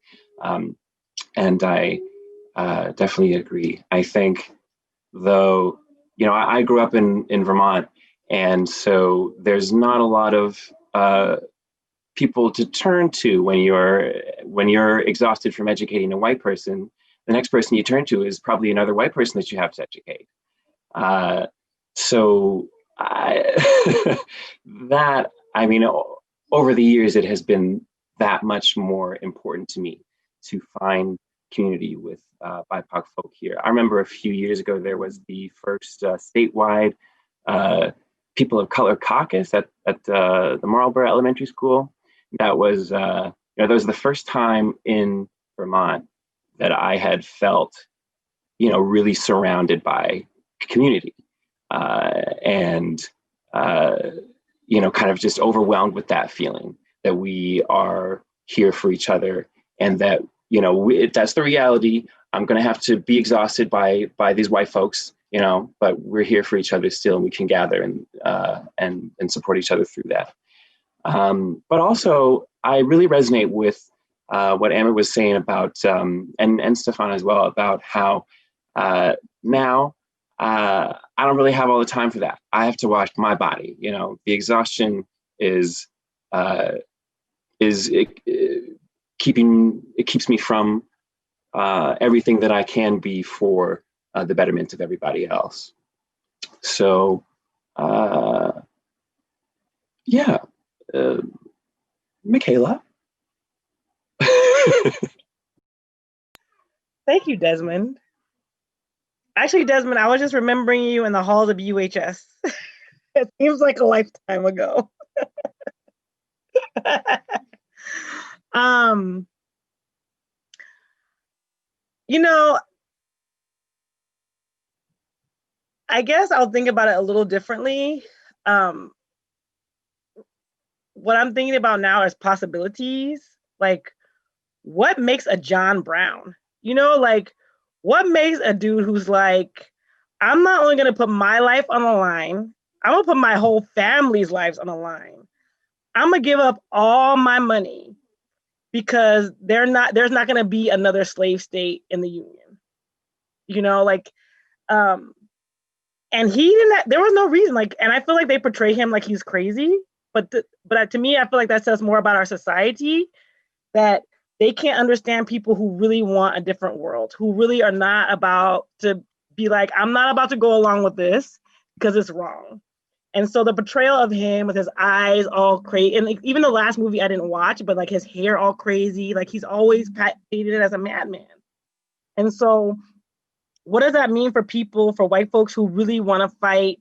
and I definitely agree. I think, though, you know, I grew up in Vermont, and so there's not a lot of people to turn to when you're exhausted from educating a white person. The next person you turn to is probably another white person that you have to educate. I mean, over the years, it has been that much more important to me to find community with BIPOC folk here. I remember a few years ago, there was the first statewide People of Color Caucus at the Marlborough Elementary School. That was, that was the first time in Vermont that I had felt, really surrounded by community. And kind of just overwhelmed with that feeling that we are here for each other, and that, that's the reality. I'm going to have to be exhausted by these white folks, but we're here for each other still, and we can gather and support each other through that. But also, I really resonate with what Amber was saying about, and Stefan as well, about how now I don't really have all the time for that. I have to watch my body. The exhaustion is keeps me from everything that I can be for the betterment of everybody else. So, yeah, Michaela. Thank you, Desmond. Actually, Desmond, I was just remembering you in the halls of UHS. It seems like a lifetime ago. I guess I'll think about it a little differently. What I'm thinking about now is possibilities. Like, what makes a John Brown? What makes a dude who's like, I'm not only gonna put my life on the line, I'm gonna put my whole family's lives on the line. I'm gonna give up all my money because there's not gonna be another slave state in the Union. And he didn't, there was no reason, and I feel like they portray him like he's crazy, but to me, I feel like that says more about our society, that they can't understand people who really want a different world, who really are not about to be like, I'm not about to go along with this because it's wrong. And so the portrayal of him with his eyes all crazy, and like, even the last movie I didn't watch, but like his hair all crazy, like he's always painted as a madman. And so what does that mean for people, for white folks who really want to fight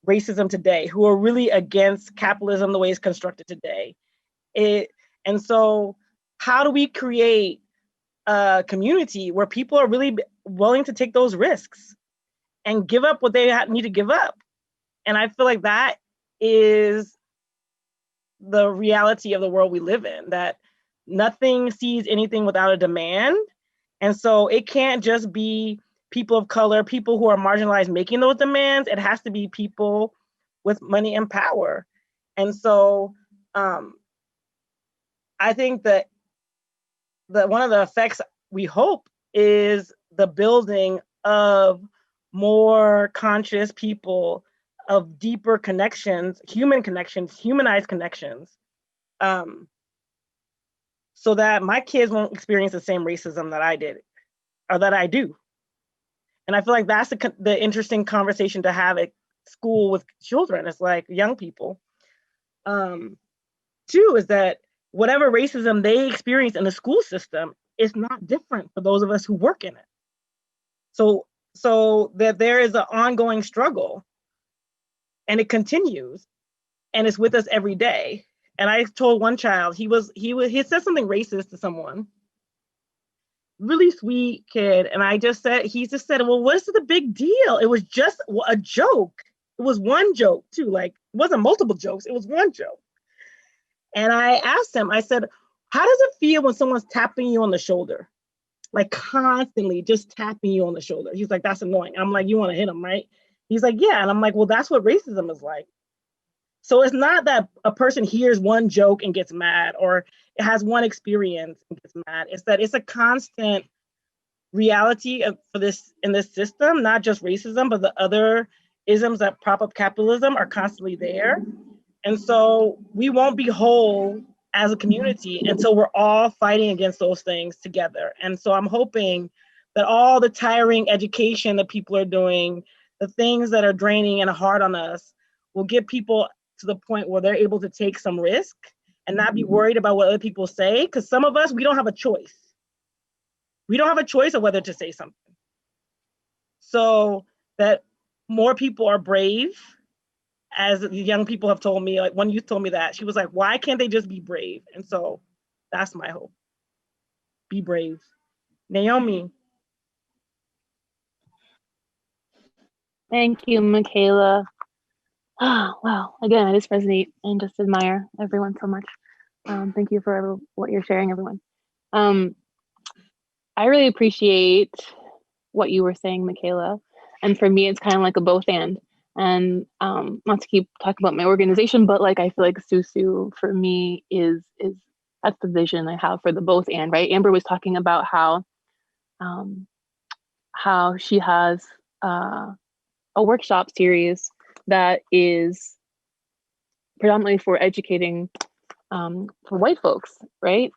racism today, who are really against capitalism the way it's constructed today? And so how do we create a community where people are really willing to take those risks and give up what they need to give up? And I feel like that is the reality of the world we live in, that nothing sees anything without a demand. And so it can't just be people of color, people who are marginalized making those demands. It has to be people with money and power. And so I think that one of the effects we hope is the building of more conscious people, of deeper connections, human connections, humanized connections, so that my kids won't experience the same racism that I did or that I do. And I feel like that's the interesting conversation to have at school with children. It's like young people. Two is that whatever racism they experience in the school system is not different for those of us who work in it. So that there is an ongoing struggle, and it continues, and it's with us every day. And I told one child, he said something racist to someone, really sweet kid, and he just said, well, what's the big deal? It was just a joke. It was one joke too, like it wasn't multiple jokes, it was one joke. And I asked him, I said, how does it feel when someone's tapping you on the shoulder? Like constantly just tapping you on the shoulder. He's like, that's annoying. I'm like, you want to hit him, right? He's like, yeah. And I'm like, well, that's what racism is like. So it's not that a person hears one joke and gets mad, or it has one experience and gets mad. It's that it's a constant reality in this system, not just racism, but the other isms that prop up capitalism are constantly there. And so we won't be whole as a community until we're all fighting against those things together. And so I'm hoping that all the tiring education that people are doing, the things that are draining and hard on us, will get people to the point where they're able to take some risk and not be worried about what other people say. Because some of us, we don't have a choice. We don't have a choice of whether to say something. So that more people are brave. As the young people have told me, like one youth told me that, she was like, why can't they just be brave? And so that's my hope. Be brave. Naomi. Thank you, Michaela. Oh, wow. Again, I just resonate and just admire everyone so much. Thank you for what you're sharing, everyone. I really appreciate what you were saying, Michaela. And for me, it's kind of like a both and. And not to keep talking about my organization, but like I feel like Susu for me is that's the vision I have for the both and, right? Amber was talking about how she has a workshop series that is predominantly for educating for white folks, right?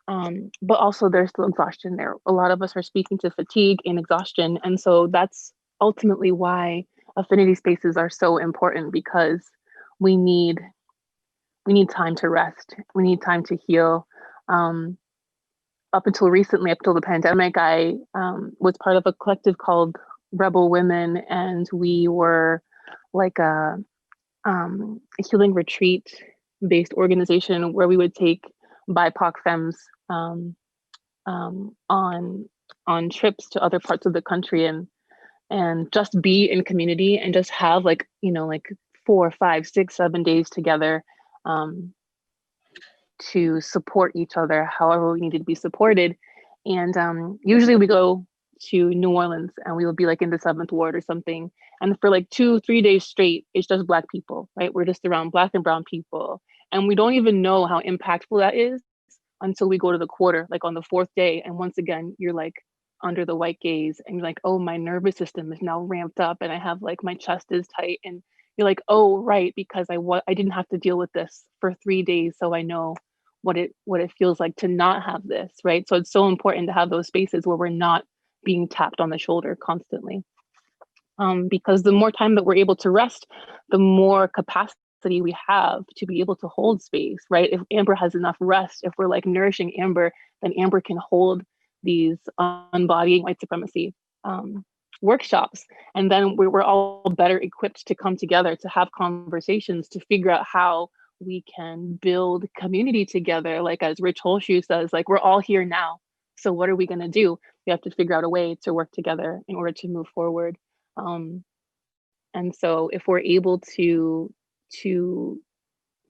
But also there's still exhaustion there. A lot of us are speaking to fatigue and exhaustion. And so that's ultimately why affinity spaces are so important, because we need time to rest. We need time to heal. Up until recently, up until the pandemic, I was part of a collective called Rebel Women, and we were like a healing retreat based organization where we would take BIPOC femmes on trips to other parts of the country and just be in community and just have like 4, 5, 6, 7 days together to support each other however we needed to be supported. And usually we go to New Orleans and we will be like in the 7th Ward or something, and for like 2-3 days straight it's just Black people, right? We're just around Black and brown people, and we don't even know how impactful that is until we go to the quarter, like on the 4th day, and once again you're like under the white gaze and you're like, oh, my nervous system is now ramped up and I have like my chest is tight, and you're like, oh right, because I didn't have to deal with this for 3 days, so I know what it feels like to not have this, right? So it's so important to have those spaces where we're not being tapped on the shoulder constantly. Because the more time that we're able to rest, the more capacity we have to be able to hold space, right? If Amber has enough rest, if we're like nourishing Amber, then Amber can hold these unbodying white supremacy workshops. And then we're all better equipped to come together, to have conversations, to figure out how we can build community together. Like as Rich Holshoe says, like we're all here now. So what are we gonna do? We have to figure out a way to work together in order to move forward. And so if we're able to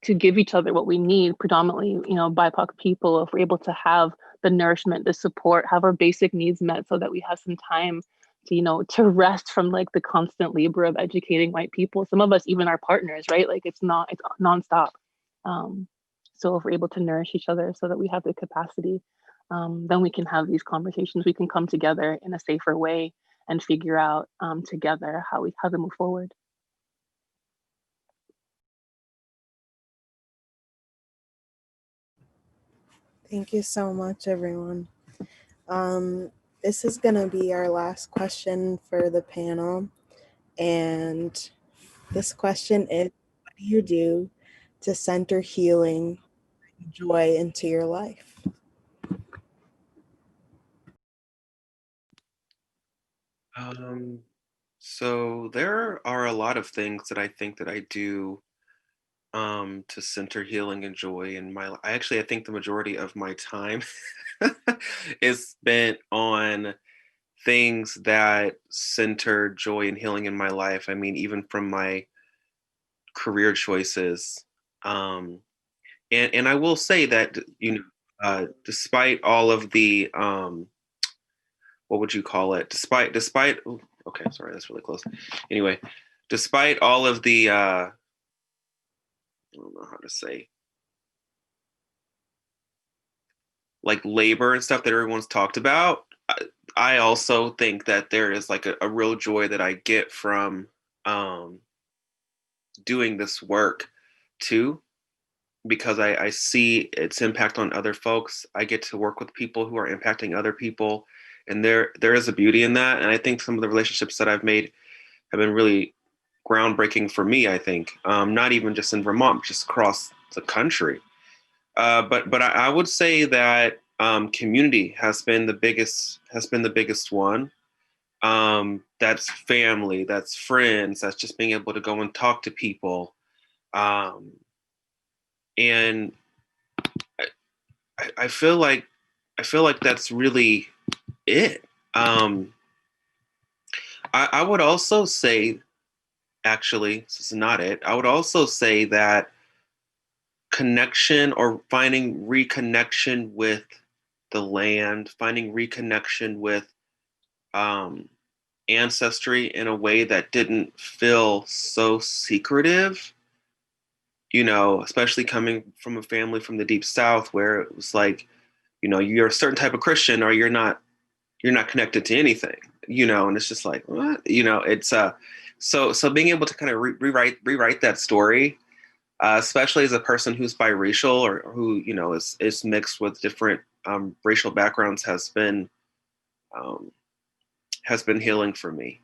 give each other what we need, predominantly, you know, BIPOC people, if we're able to have the nourishment, the support, have our basic needs met so that we have some time to, you know, to rest from like the constant labor of educating white people. Some of us, even our partners, right? Like it's nonstop. So if we're able to nourish each other so that we have the capacity, then we can have these conversations. We can come together in a safer way and figure out together how to move forward. Thank you so much, everyone. This is going to be our last question for the panel. And this question is, what do you do to center healing and joy into your life? So there are a lot of things that I think that I do to center healing and joy in my life. I think the majority of my time is spent on things that center joy and healing in my life. I mean, even from my career choices. And I will say that, you know, despite all of the what would you call it? Despite ooh, okay, sorry, that's really close. Anyway, despite all of the I don't know how to say, like labor and stuff that everyone's talked about, I also think that there is like a real joy that I get from doing this work too, because I see its impact on other folks. I get to work with people who are impacting other people, and there is a beauty in that. And I think some of the relationships that I've made have been really groundbreaking for me. I think not even just in Vermont, just across the country. But I would say that community has been the biggest one. That's family, that's friends, that's just being able to go and talk to people. And I feel like that's really it. I would also say, actually, this is not it. I would also say that connection, or finding reconnection with the land, finding reconnection with ancestry in a way that didn't feel so secretive, you know, especially coming from a family from the deep South where it was like, you know, you're a certain type of Christian or you're not connected to anything, you know, and it's just like, what? You know, it's so being able to kind of rewrite that story, especially as a person who's biracial or who, you know, is mixed with different racial backgrounds, has been healing for me.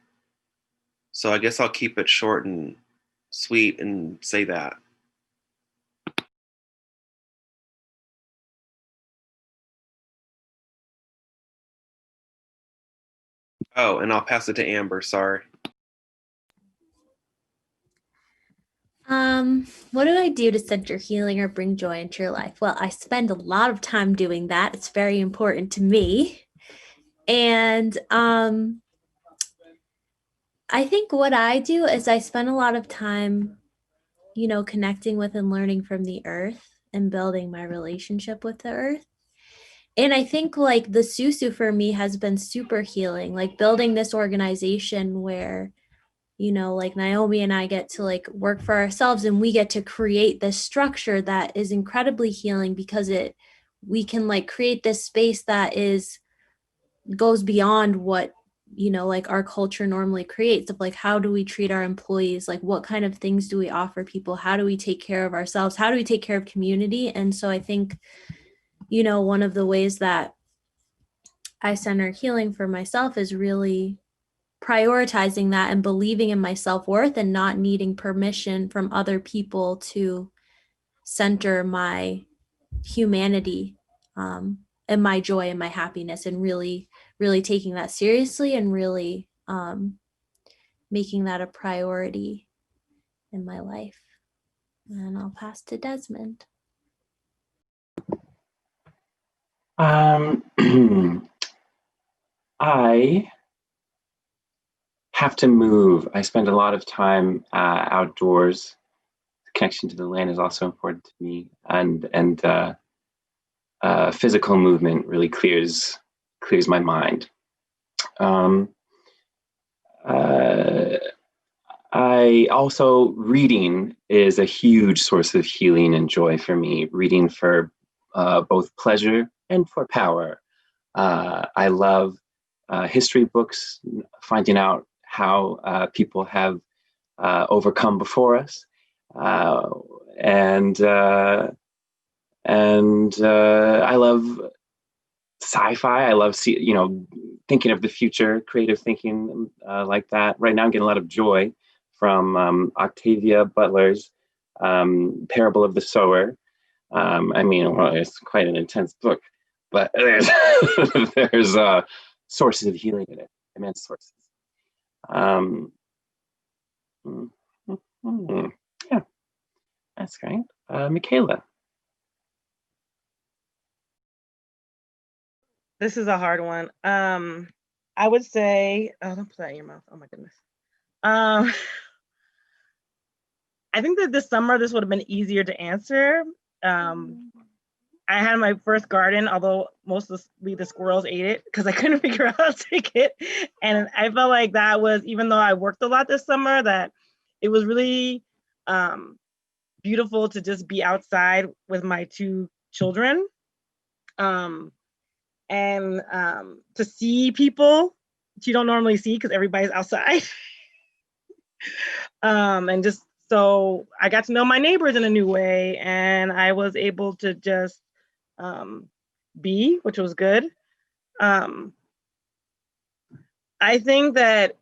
So I guess I'll keep it short and sweet and say that. Oh, and I'll pass it to Amber, sorry. What do I do to center healing or bring joy into your life? Well, I spend a lot of time doing that. It's very important to me. And I think what I do is I spend a lot of time, you know, connecting with and learning from the earth and building my relationship with the earth. And I think like the Susu for me has been super healing, like building this organization where, you know, like Naomi and I get to like work for ourselves and we get to create this structure that is incredibly healing because we can like create this space that goes beyond what you know, like our culture normally creates of like, how do we treat our employees? Like, what kind of things do we offer people? How do we take care of ourselves? How do we take care of community? And so I think, you know, one of the ways that I center healing for myself is really prioritizing that and believing in my self-worth and not needing permission from other people to center my humanity, and my joy and my happiness, and really taking that seriously and really making that a priority in my life. And I'll pass to Desmond. I have to move. I spend a lot of time outdoors. Connection to the land is also important to me, and physical movement really clears my mind. I also, reading is a huge source of healing and joy for me. Reading for both pleasure and for power. I love history books, finding out how people have overcome before us, and I love sci-fi. I love thinking of the future, creative thinking like that. Right now, I'm getting a lot of joy from Octavia Butler's Parable of the Sower. I mean, well, it's quite an intense book, but there's sources of healing in it, immense sources. Yeah, that's great. Michaela. This is a hard one. I would say, oh, don't put that in your mouth. Oh my goodness. I think that this summer, this would have been easier to answer. I had my first garden, although mostly the squirrels ate it because I couldn't figure out how to take it. And I felt like that was, even though I worked a lot this summer, that it was really beautiful to just be outside with my two children. And to see people that you don't normally see because everybody's outside. And just, so I got to know my neighbors in a new way, and I was able to just be, which was good. I think that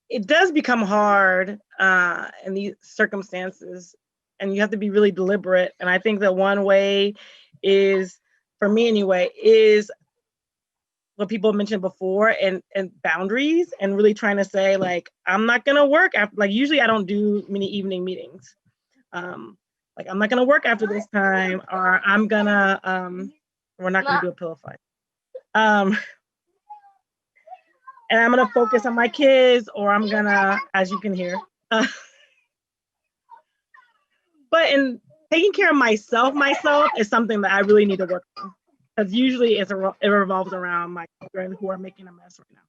it does become hard in these circumstances, and you have to be really deliberate. And I think that one way is, for me anyway, is what people mentioned before, and boundaries, and really trying to say, like, I'm not gonna work after, like, usually I don't do many evening meetings. Like, I'm not gonna work after this time, or I'm gonna, we're not gonna do a pillow fight. And I'm gonna focus on my kids, or I'm gonna, as you can hear. But in taking care of myself is something that I really need to work on. Because usually it revolves around my children who are making a mess right now.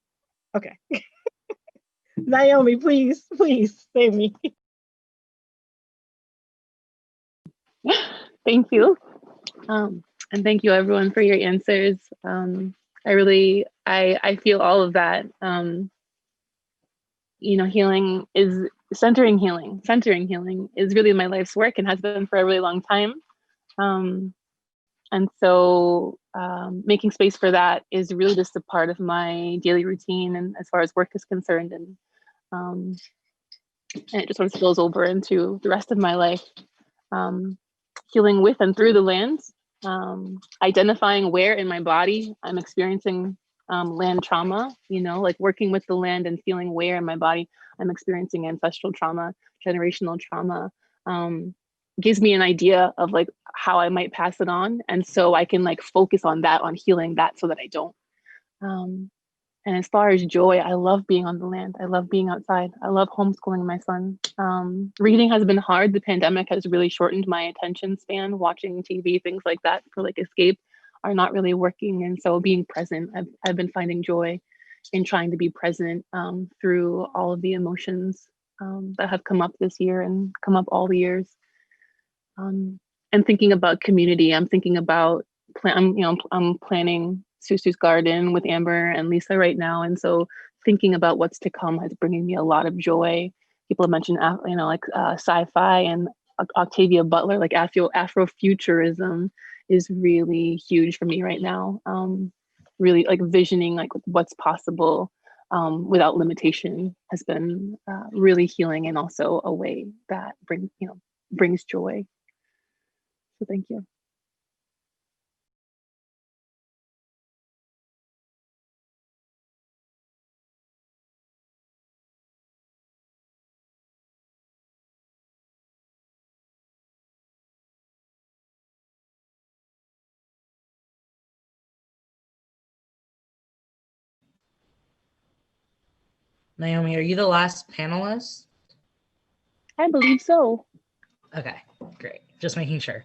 Okay. Naomi, please save me. Thank you. And thank you everyone for your answers. I feel all of that. You know, centering healing is really my life's work and has been for a really long time. And so making space for that is really just a part of my daily routine, and as far as work is concerned, and it just sort of spills over into the rest of my life. Healing with and through the land, identifying where in my body I'm experiencing land trauma, you know, like working with the land and feeling where in my body I'm experiencing ancestral trauma, generational trauma, gives me an idea of like how I might pass it on. And so I can like focus on that, on healing that so that I don't. And as far as joy, I love being on the land. I love being outside. I love homeschooling my son. Reading has been hard. The pandemic has really shortened my attention span. Watching TV, things like that for like escape are not really working. And so being present, I've been finding joy in trying to be present through all of the emotions that have come up this year and come up all the years. And thinking about community, I'm thinking about I'm planning Susu's Garden with Amber and Lisa right now. And so thinking about what's to come is bringing me a lot of joy. People have mentioned, sci-fi and Octavia Butler, like Afrofuturism is really huge for me right now. Really like visioning like what's possible without limitation has been really healing, and also a way that brings joy. So thank you. Naomi, are you the last panelist? I believe so. Okay, great. Just making sure.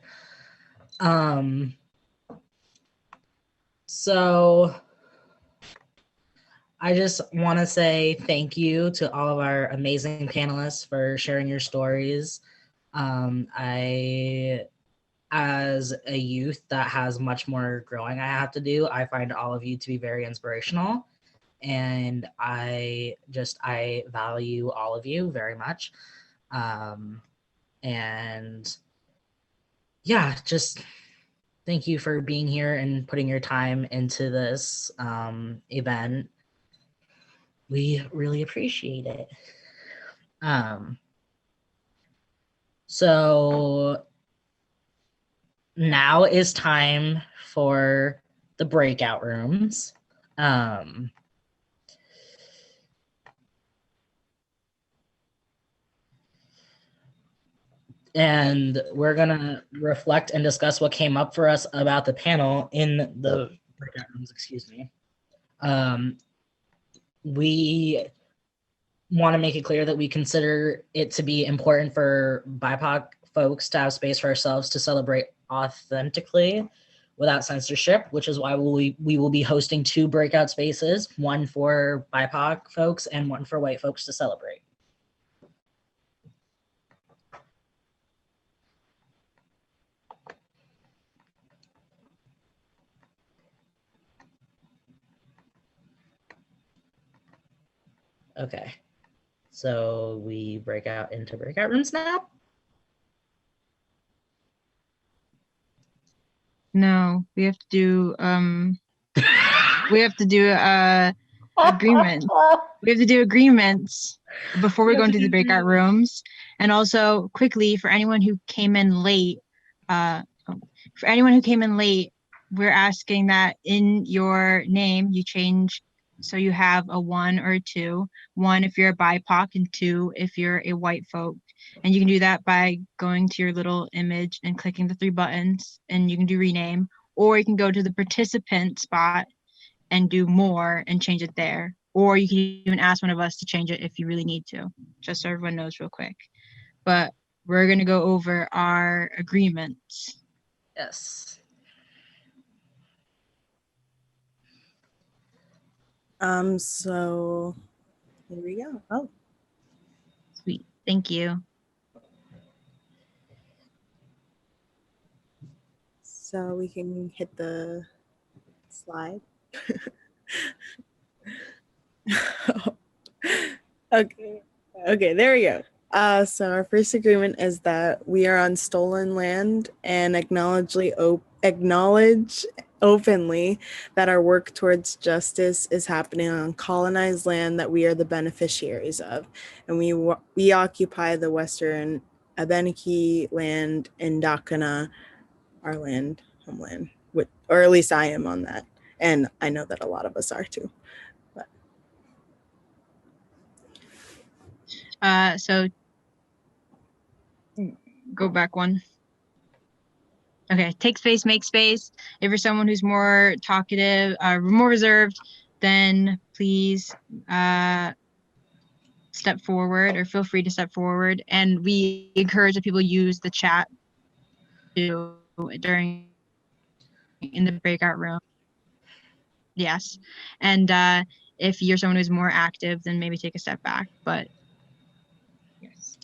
So I just want to say thank you to all of our amazing panelists for sharing your stories. As a youth that has much more growing I have to do, I find all of you to be very inspirational. And I value all of you very much. And yeah, just thank you for being here and putting your time into this event. We really appreciate it. So now is time for the breakout rooms. And we're gonna reflect and discuss what came up for us about the panel in the breakout rooms, excuse me. We want to make it clear that we consider it to be important for BIPOC folks to have space for ourselves to celebrate authentically without censorship, which is why we will be hosting 2 breakout spaces, one for BIPOC folks and one for white folks to celebrate. Okay, so we break out into breakout rooms now? No, we have to do agreement. We have to do agreements before we go into the breakout rooms. And also quickly, for anyone who came in late, we're asking that in your name you change so you have a 1 or a 2. 1 if you're a BIPOC and 2 if you're a white folk. And you can do that by going to your little image and clicking the 3 buttons, and you can do rename, or you can go to the participant spot and do more and change it there. Or you can even ask one of us to change it if you really need to, just so everyone knows real quick. But we're going to go over our agreements. Yes. So here we go. Oh, Sweet. Thank you. so we can hit the slide. Okay, there we go. So our first agreement is that we are on stolen land and acknowledge openly that our work towards justice is happening on colonized land that we are the beneficiaries of, and we occupy the Western Abenaki land in Dakana, our homeland, or at least I am on that, and I know that a lot of us are too. So go back 1. Okay, take space, make space. If you're someone who's more talkative, more reserved, then please step forward, or feel free to step forward. And we encourage that people use the chat in the breakout room. Yes. And if you're someone who's more active, then maybe take a step back. But yes.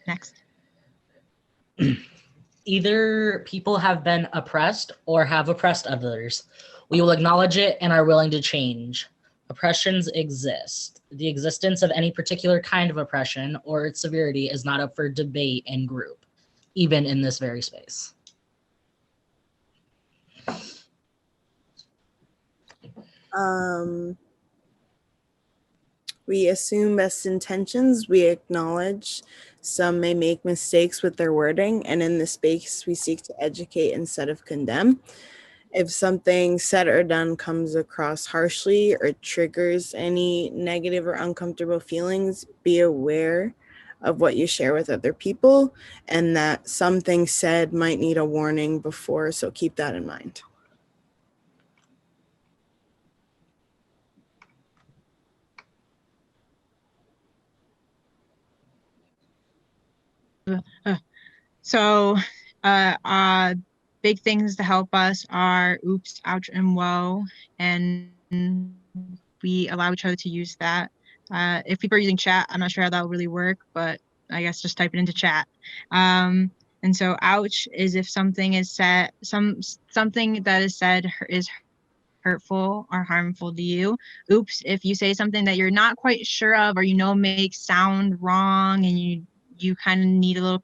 Next. Either people have been oppressed or have oppressed others. We will acknowledge it and are willing to change. Oppressions exist. The existence of any particular kind of oppression or its severity is not up for debate in group, even in this very space. We assume best intentions. We acknowledge some may make mistakes with their wording, and in this space, we seek to educate instead of condemn. If something said or done comes across harshly or triggers any negative or uncomfortable feelings, be aware of what you share with other people and that something said might need a warning before, so keep that in mind. So big things to help us are oops, ouch, and whoa, and we allow each other to use that. If people are using chat, I'm not sure how that will really work, but I guess just type it into chat. And so ouch is if something is said, something that is said is hurtful or harmful to you. Oops, if you say something that you're not quite sure of or you know makes sound wrong and you kind of need a little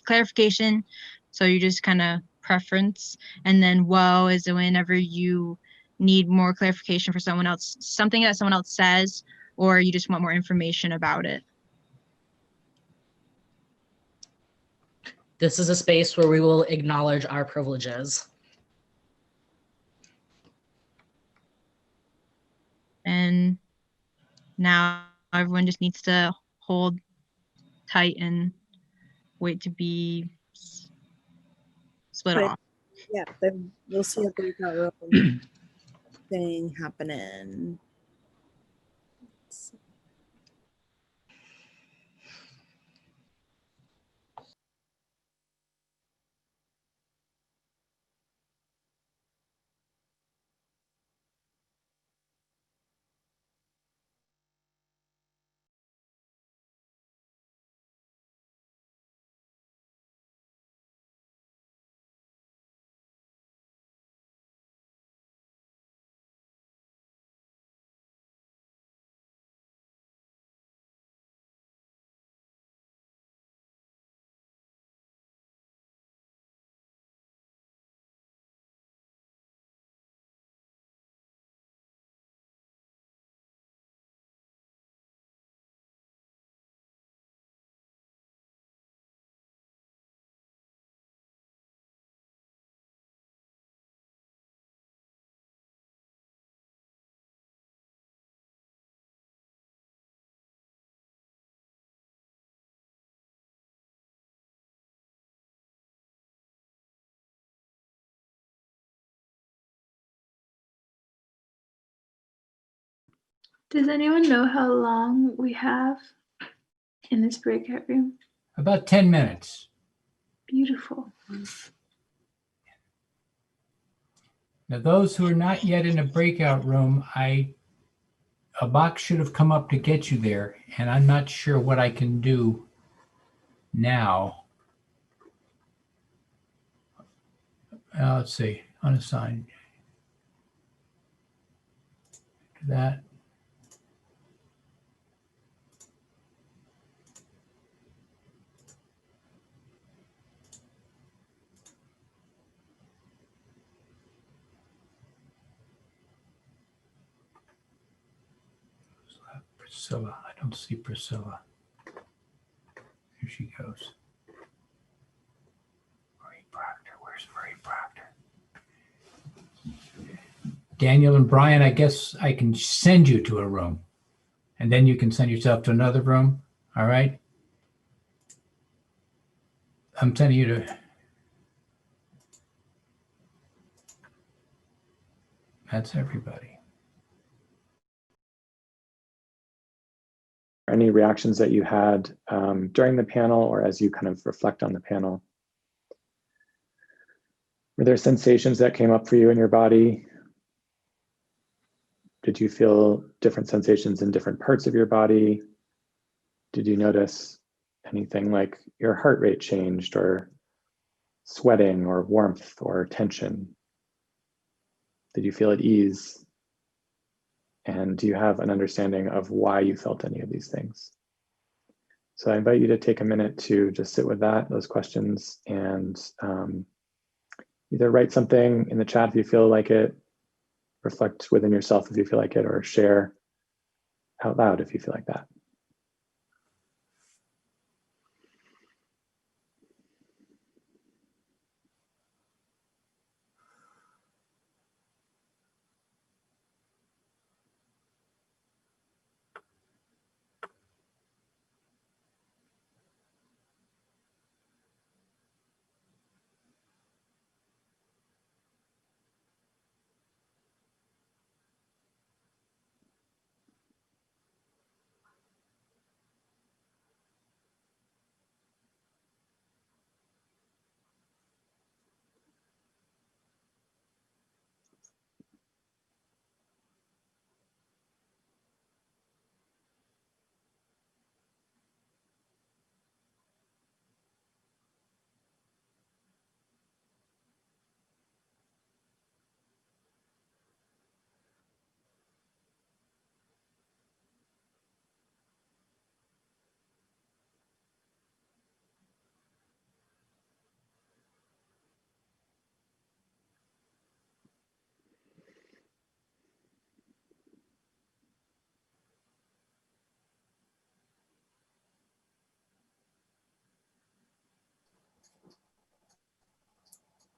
clarification, so you just kind of preference. And then whoa is whenever you need more clarification for someone else, something that someone else says, or you just want more information about it. This is a space where we will acknowledge our privileges. And now everyone just needs to hold tight and wait to be split off. Yeah, then we'll see a breakout room thing happening. Does anyone know how long we have in this breakout room? About 10 minutes. Beautiful. Now, those who are not yet in a breakout room, a box should have come up to get you there, and I'm not sure what I can do now. Let's see, unassigned. That. Priscilla, I don't see Priscilla. Here she goes. Marie Proctor, where's Marie Proctor? Daniel and Brian, I guess I can send you to a room, and then you can send yourself to another room. All right. I'm sending you to. That's everybody. Any reactions that you had during the panel or as you kind of reflect on the panel? Were there sensations that came up for you in your body? Did you feel different sensations in different parts of your body? Did you notice anything like your heart rate changed or sweating or warmth or tension? Did you feel at ease? And do you have an understanding of why you felt any of these things? So I invite you to take a minute to just sit with those questions, and either write something in the chat if you feel like it, reflect within yourself if you feel like it, or share out loud if you feel like that.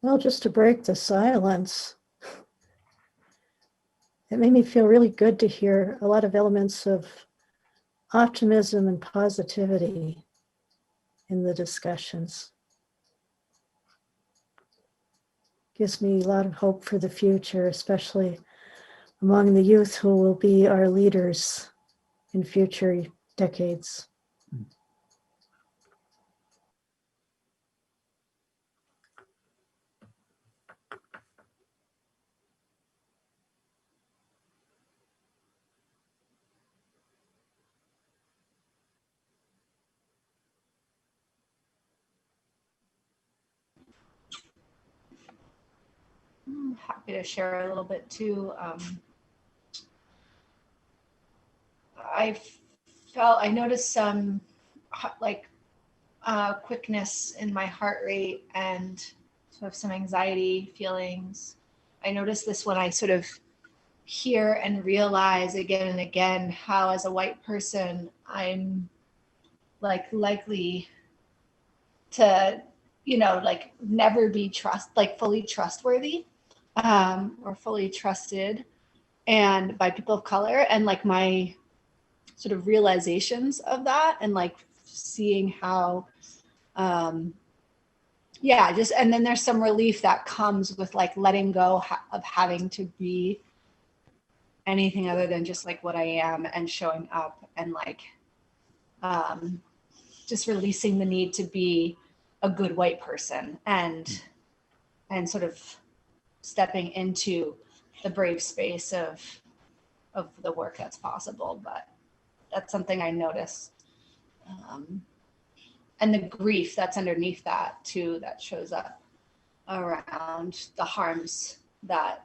Well, just to break the silence, it made me feel really good to hear a lot of elements of optimism and positivity in the discussions. Gives me a lot of hope for the future, especially among the youth who will be our leaders in future decades. I'm happy to share a little bit too. I noticed some quickness in my heart rate and sort of some anxiety feelings. I noticed this when I sort of hear and realize again and again how, as a white person, I'm likely to, never be fully trustworthy, or fully trusted, and by people of color, and my sort of realizations of that, and seeing how, and then there's some relief that comes with letting go of having to be anything other than just what I am, and showing up, and just releasing the need to be a good white person, and sort of stepping into the brave space of the work that's possible. But that's something I noticed. And the grief that's underneath that too, that shows up around the harms that,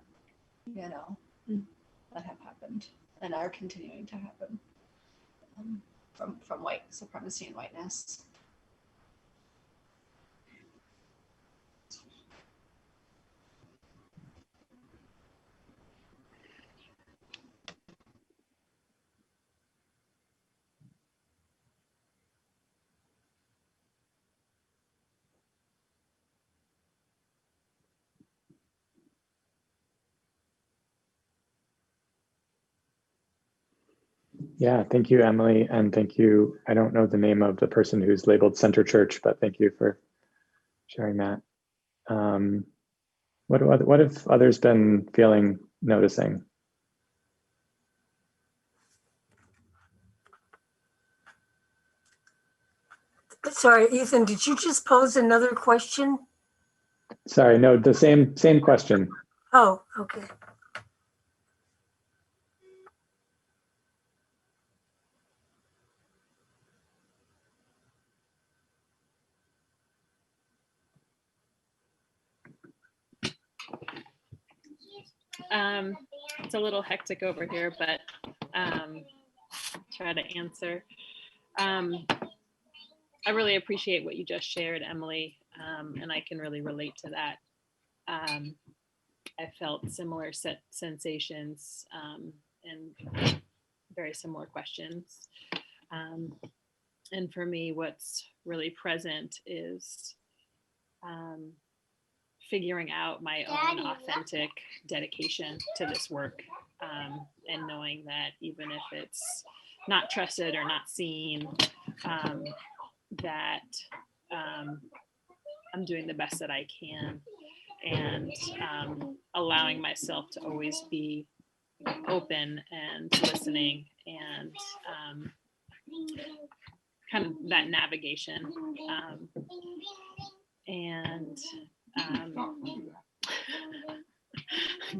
that have happened and are continuing to happen, from white supremacy and whiteness. Yeah, thank you, Emily, and thank you. I don't know the name of the person who's labeled Center Church, but thank you for sharing that. What have others been noticing? Sorry, Ethan, did you just pose another question? Sorry, no, the same question. Oh, okay. It's a little hectic over here, but try to answer. I really appreciate what you just shared, Emily, and I can really relate to that. I felt similar sensations and very similar questions. And for me, what's really present is figuring out my own authentic dedication to this work, and knowing that even if it's not trusted or not seen, that I'm doing the best that I can, and allowing myself to always be open and listening, and kind of that navigation, and I'm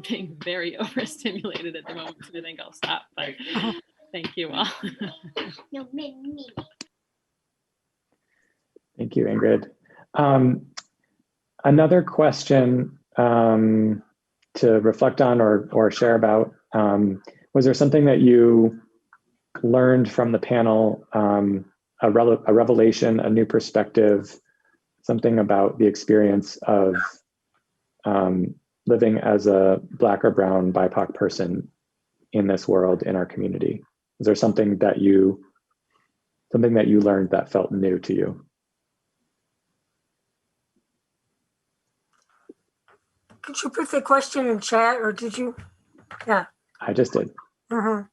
being very overstimulated at the moment, so I think I'll stop, but thank you all. Thank you, Ingrid. Another question to reflect on or share about, was there something that you learned from the panel, a revelation, a new perspective, something about the experience of living as a Black or brown BIPOC person in this world, in our community? Is there something that you learned that felt new to you? Could you put the question in chat, or did you? Yeah. I just did. Mm-hmm.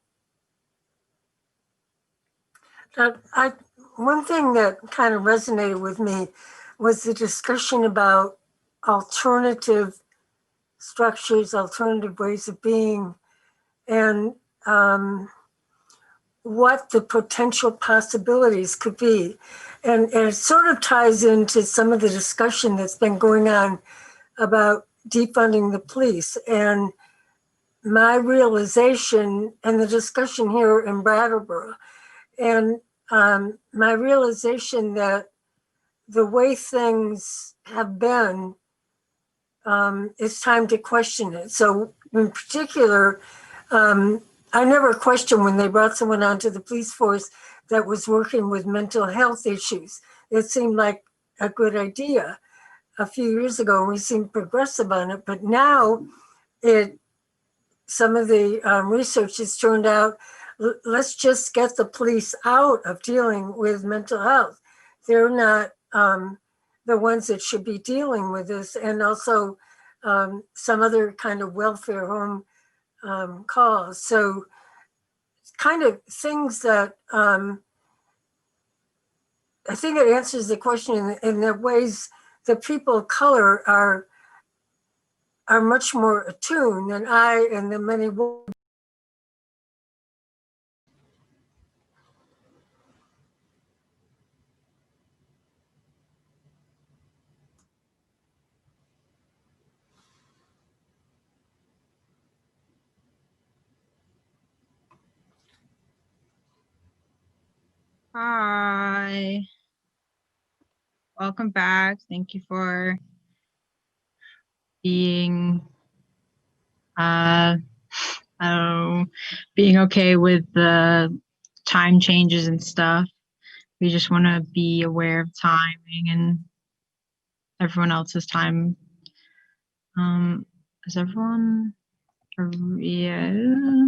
One thing that kind of resonated with me was the discussion about alternative structures, alternative ways of being, and what the potential possibilities could be. And it sort of ties into some of the discussion that's been going on about defunding the police. And my realization, and the discussion here in Brattleboro, and my realization that the way things have been, it's time to question it. So in particular, I never questioned when they brought someone onto the police force that was working with mental health issues. It seemed like a good idea a few years ago. We seemed progressive on it, but now some of the research has turned out, let's just get the police out of dealing with mental health. They're not the ones that should be dealing with this, and also some other kind of welfare home calls. So kind of things that I think it answers the question in the ways that people of color are much more attuned than I and the many. Hi. Welcome back. Thank you for being I don't know, being okay with the time changes and stuff. We just want to be aware of timing and everyone else's time. Is everyone? Yeah.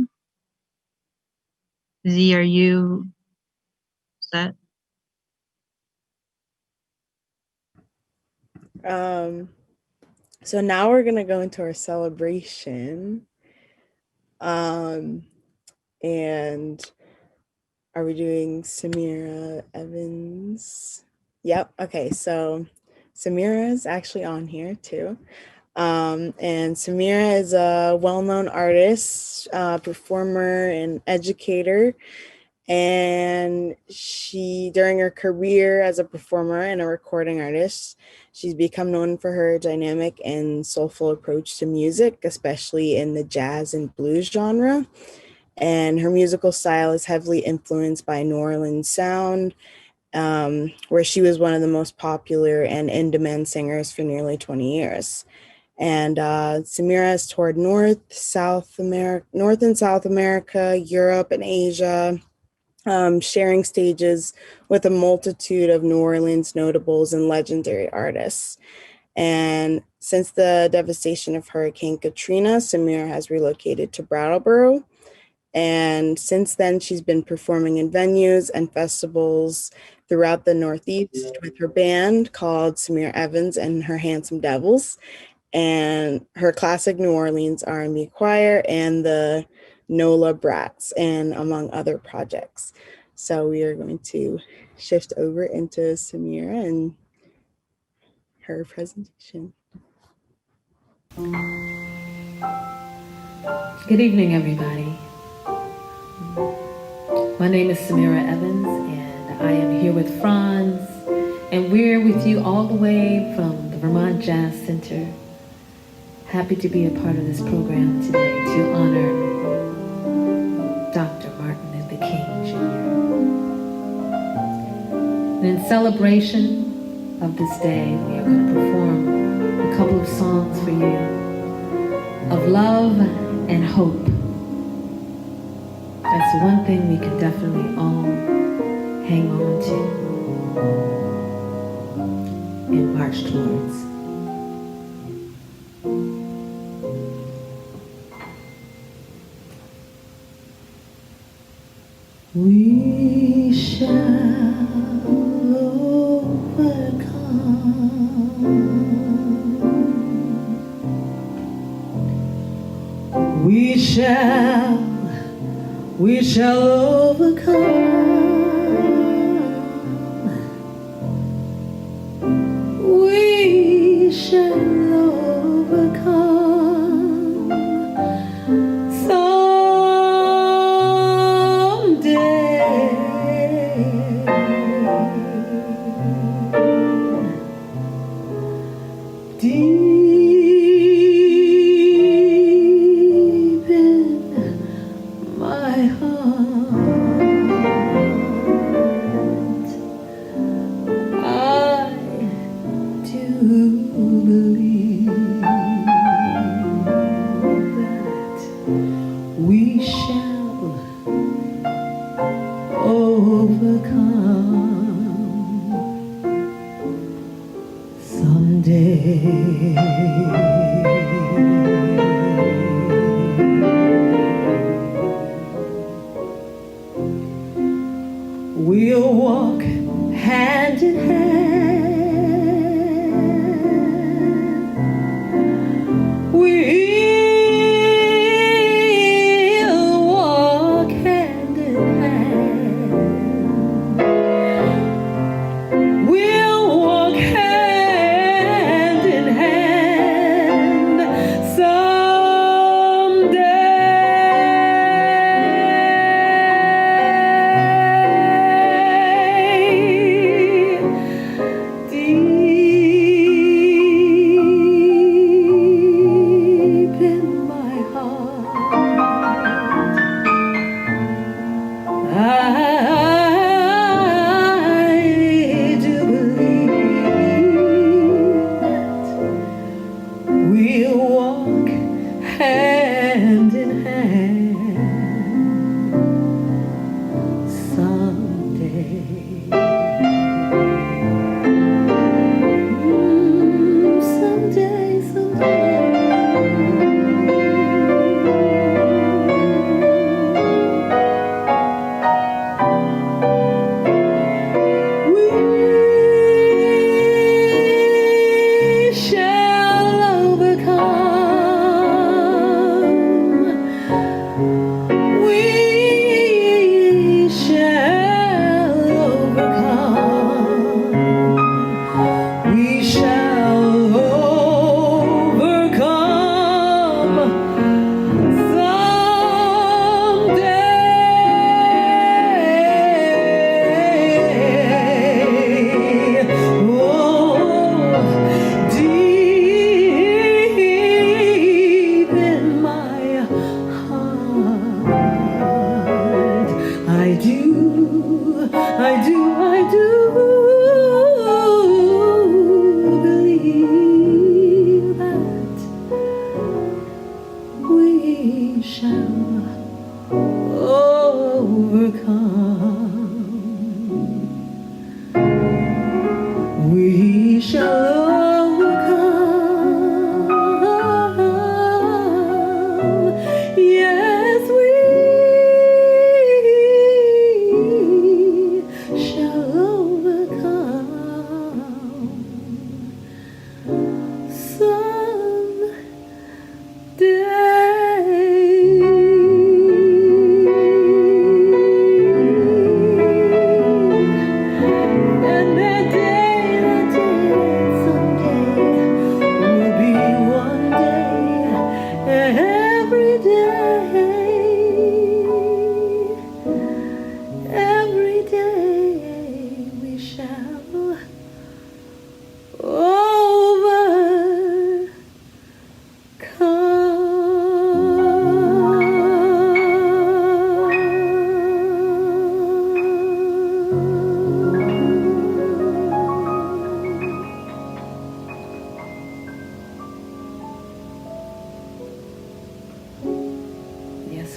Z, are you set? So now we're gonna go into our celebration. And are we doing Samira Evans? Yep. Okay. So Samira is actually on here too. And Samira is a well-known artist, performer, and educator. And she, during her career as a performer and a recording artist, she's become known for her dynamic and soulful approach to music, especially in the jazz and blues genre. And her musical style is heavily influenced by New Orleans sound, where she was one of the most popular and in-demand singers for nearly 20 years. And Samira has toured North and South America, Europe, and Asia, sharing stages with a multitude of New Orleans notables and legendary artists. And since the devastation of Hurricane Katrina, Samira has relocated to Brattleboro. And since then, she's been performing in venues and festivals throughout the Northeast with her band called Samira Evans and her Handsome Devils, and her classic New Orleans R&B choir and the NOLA Brats, and among other projects. So we are going to shift over into Samira and her presentation. Good evening, everybody. My name is Samira Evans, and I am here with Franz, and we're with you all the way from the Vermont Jazz Center. Happy to be a part of this program today to honor Dr. Martin Luther King Jr. And in celebration of this day, we are going to perform a couple of songs for you of love and hope. That's one thing we can definitely all hang on to and march towards. We shall overcome. We shall overcome. We shall overcome. Deep in my heart, I do believe that we shall overcome someday. We'll walk hand in hand. We'll walk hand in hand. We'll walk hand in hand.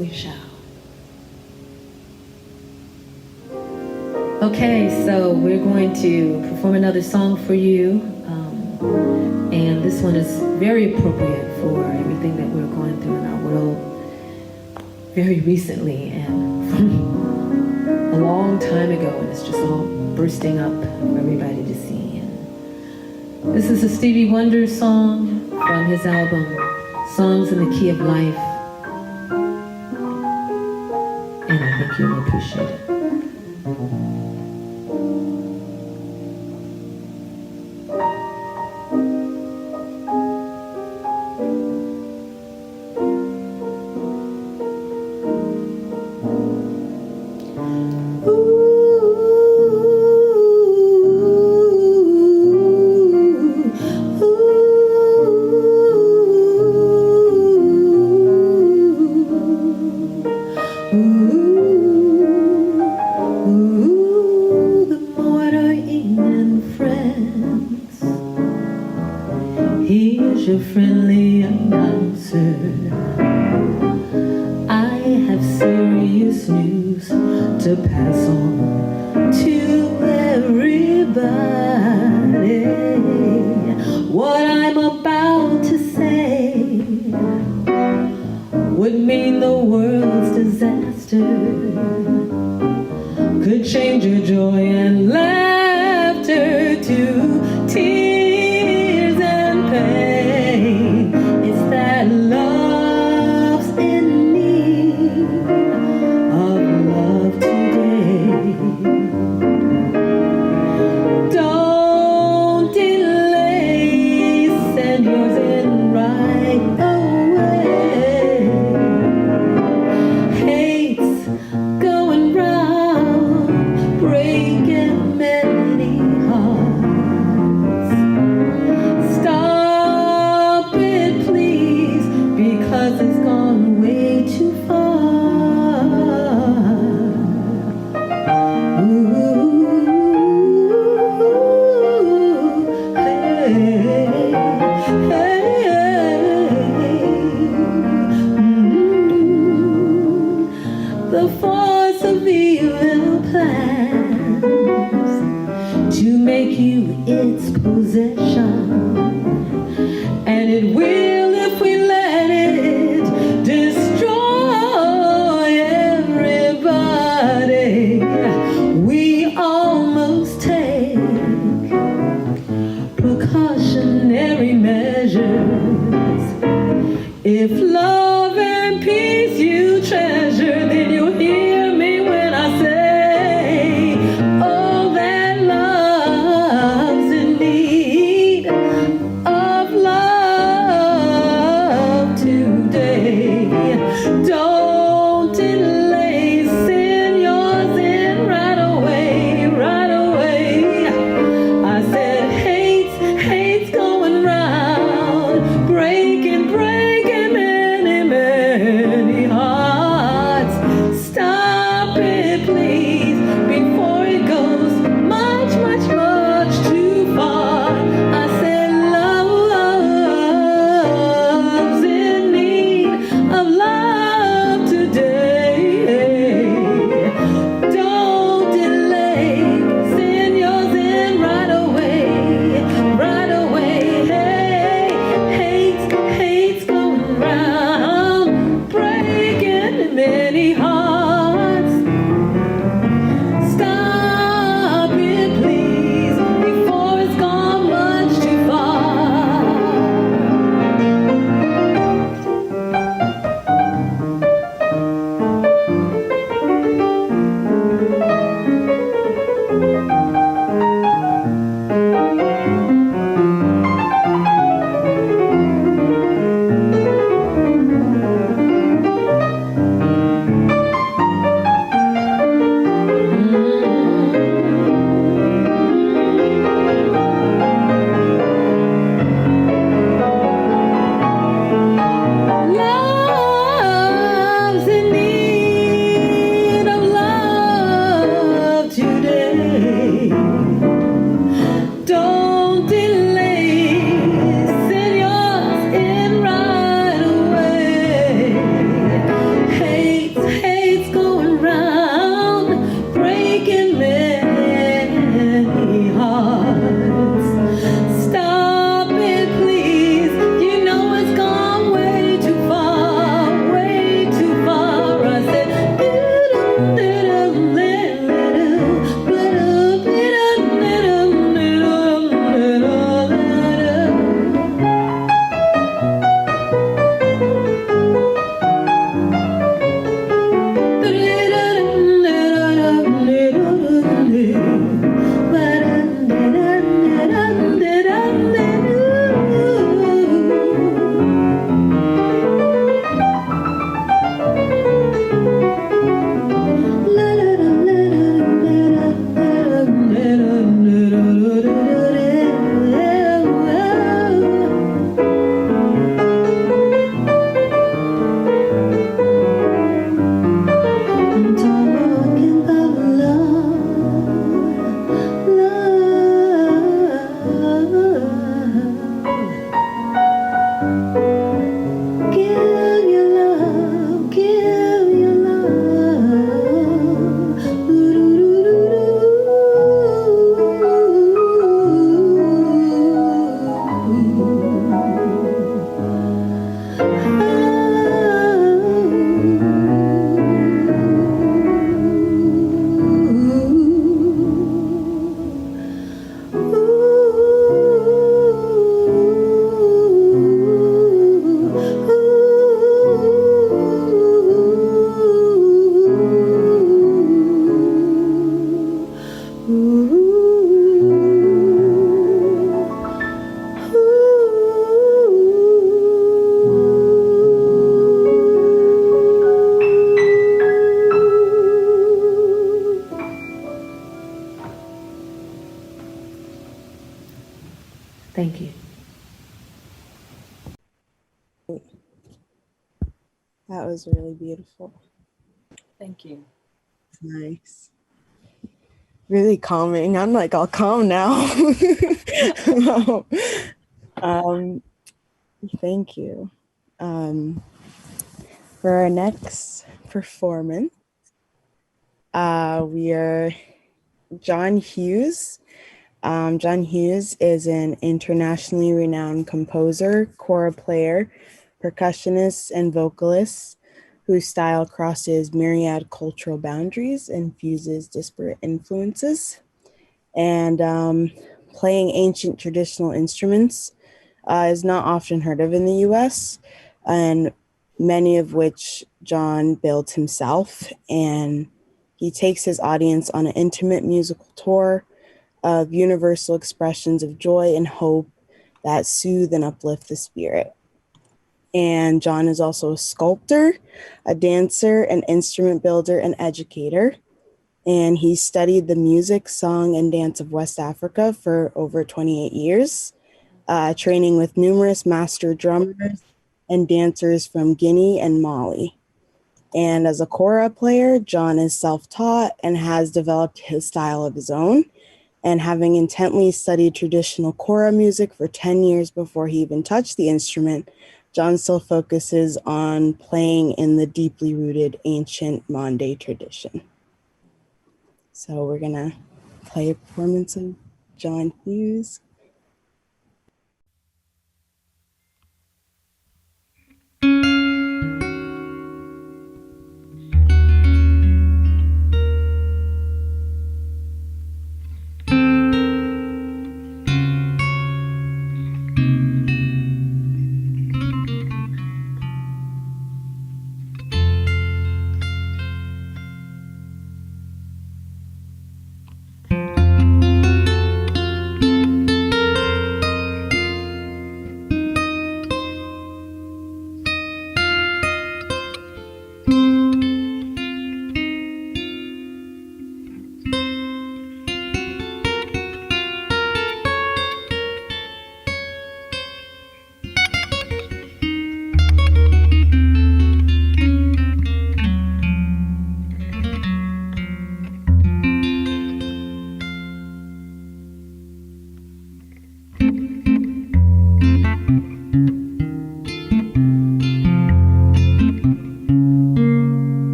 we shall. Okay, so we're going to perform another song for you. And this one is very appropriate for everything that we're going through in our world very recently and from a long time ago, and it's just all bursting up for everybody to see. And this is a Stevie Wonder song from his album, Songs in the Key of Life. And I think you'll appreciate it. Friendly announcer, I have serious news to pass on to everybody. What I'm about to say would mean the world's disaster, could change your joy and laughter to tears and pain. Love's in need of love today. Don't delay, send yours in right away. Hate's going round, breaking men. That was really beautiful. Thank you. Nice. Really calming. I'm like all calm now. um, thank you. For our next performance, we are John Hughes. John Hughes is an internationally renowned composer, kora player, percussionist, and vocalist whose style crosses myriad cultural boundaries and fuses disparate influences. And playing ancient traditional instruments is not often heard of in the US, and many of which John builds himself. And he takes his audience on an intimate musical tour of universal expressions of joy and hope that soothe and uplift the spirit. And John is also a sculptor, a dancer, an instrument builder, and educator. And he studied the music, song, and dance of West Africa for over 28 years, training with numerous master drummers and dancers from Guinea and Mali. And as a kora player, John is self-taught and has developed his style of his own. And having intently studied traditional kora music for 10 years before he even touched the instrument, John still focuses on playing in the deeply rooted ancient Mande tradition. So we're gonna play a performance of John Hughes.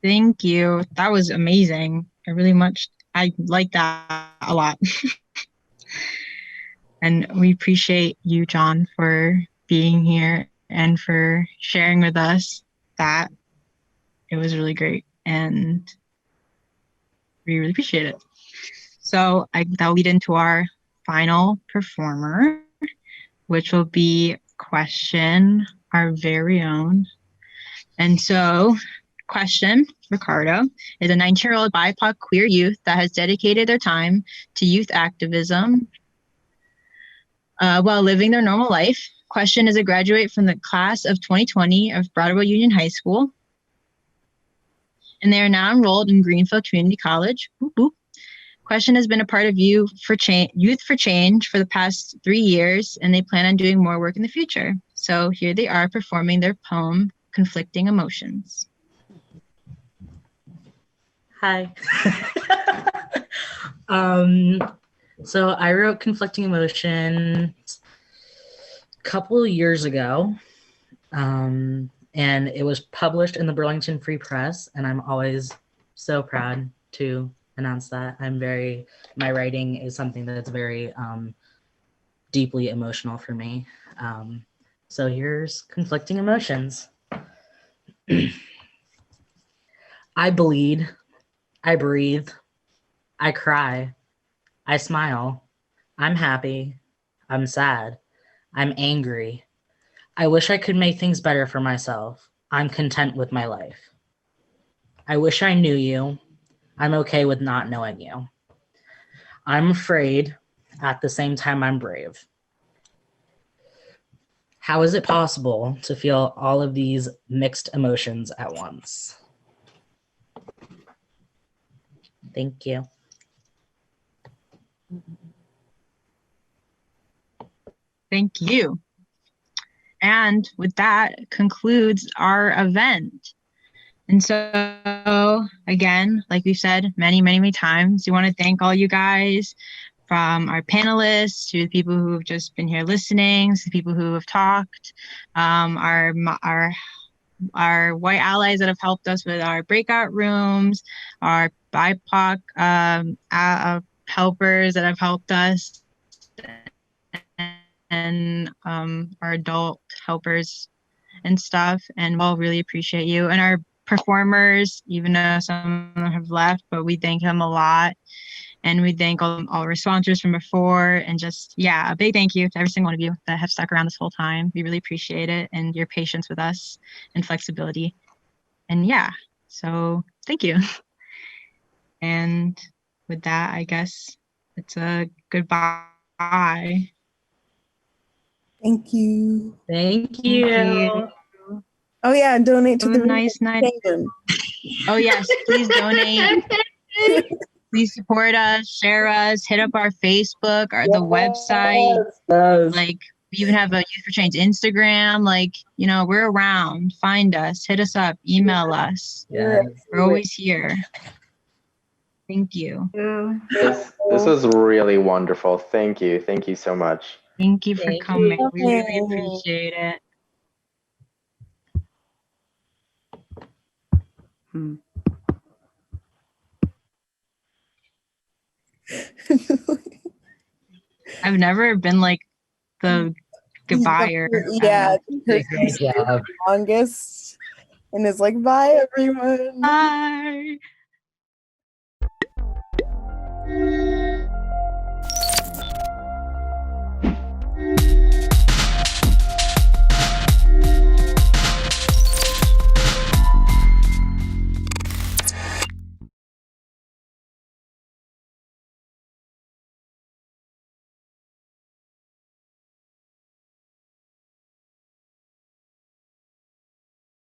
Thank you. That was amazing. I like that a lot. And we appreciate you, John, for being here and for sharing with us that. It was really great. And we really appreciate it. So that'll lead into our final performer, which will be Question, our very own. And so Question, Ricardo, is a 19-year-old BIPOC queer youth that has dedicated their time to youth activism while living their normal life. Question is a graduate from the class of 2020 of Brattleboro Union High School, and they are now enrolled in Greenfield Community College. Boop, boop. Question has been a part of Youth4Change for the past 3 years, and they plan on doing more work in the future. So here they are performing their poem, Conflicting Emotions. Hi. So I wrote Conflicting Emotions a couple years ago, and it was published in the Burlington Free Press, and I'm always so proud to announce that. My writing is something that's very deeply emotional for me. So here's Conflicting Emotions. I bleed, I breathe, I cry, I smile, I'm happy, I'm sad, I'm angry, I wish I could make things better for myself. I'm content with my life. I wish I knew you. I'm okay with not knowing you. I'm afraid. At the same time, I'm brave. How is it possible to feel all of these mixed emotions at once? Thank you. Thank you. And with that concludes our event. And so again, like we've said many times, we want to thank all you guys, from our panelists to the people who have just been here listening, to the people who have talked, our white allies that have helped us with our breakout rooms, our BIPOC helpers that have helped us, and our adult helpers and stuff. And we'll really appreciate you. And our performers, even though some of them have left, but we thank them a lot. And we thank all our sponsors from before, and just, yeah, a big thank you to every single one of you that have stuck around this whole time. We really appreciate it, and your patience with us and flexibility. And yeah, so thank you. And with that, I guess it's a goodbye. Thank you. Thank you. Oh yeah, donate to Have a the nice night. Kingdom. Oh yes, please donate. Please support us, share us, hit up our Facebook or the website. Like, we even have a Youth4Change Instagram. Like, you know, we're around. Find us, hit us up, email us. Yes. We're always here. Thank you. This was really wonderful. Thank you. Thank you so much. Thank you for Thank coming. you. We really appreciate it. I've never been like the goodbyer. Yeah, Great job. longest, and it's like, bye everyone. Bye.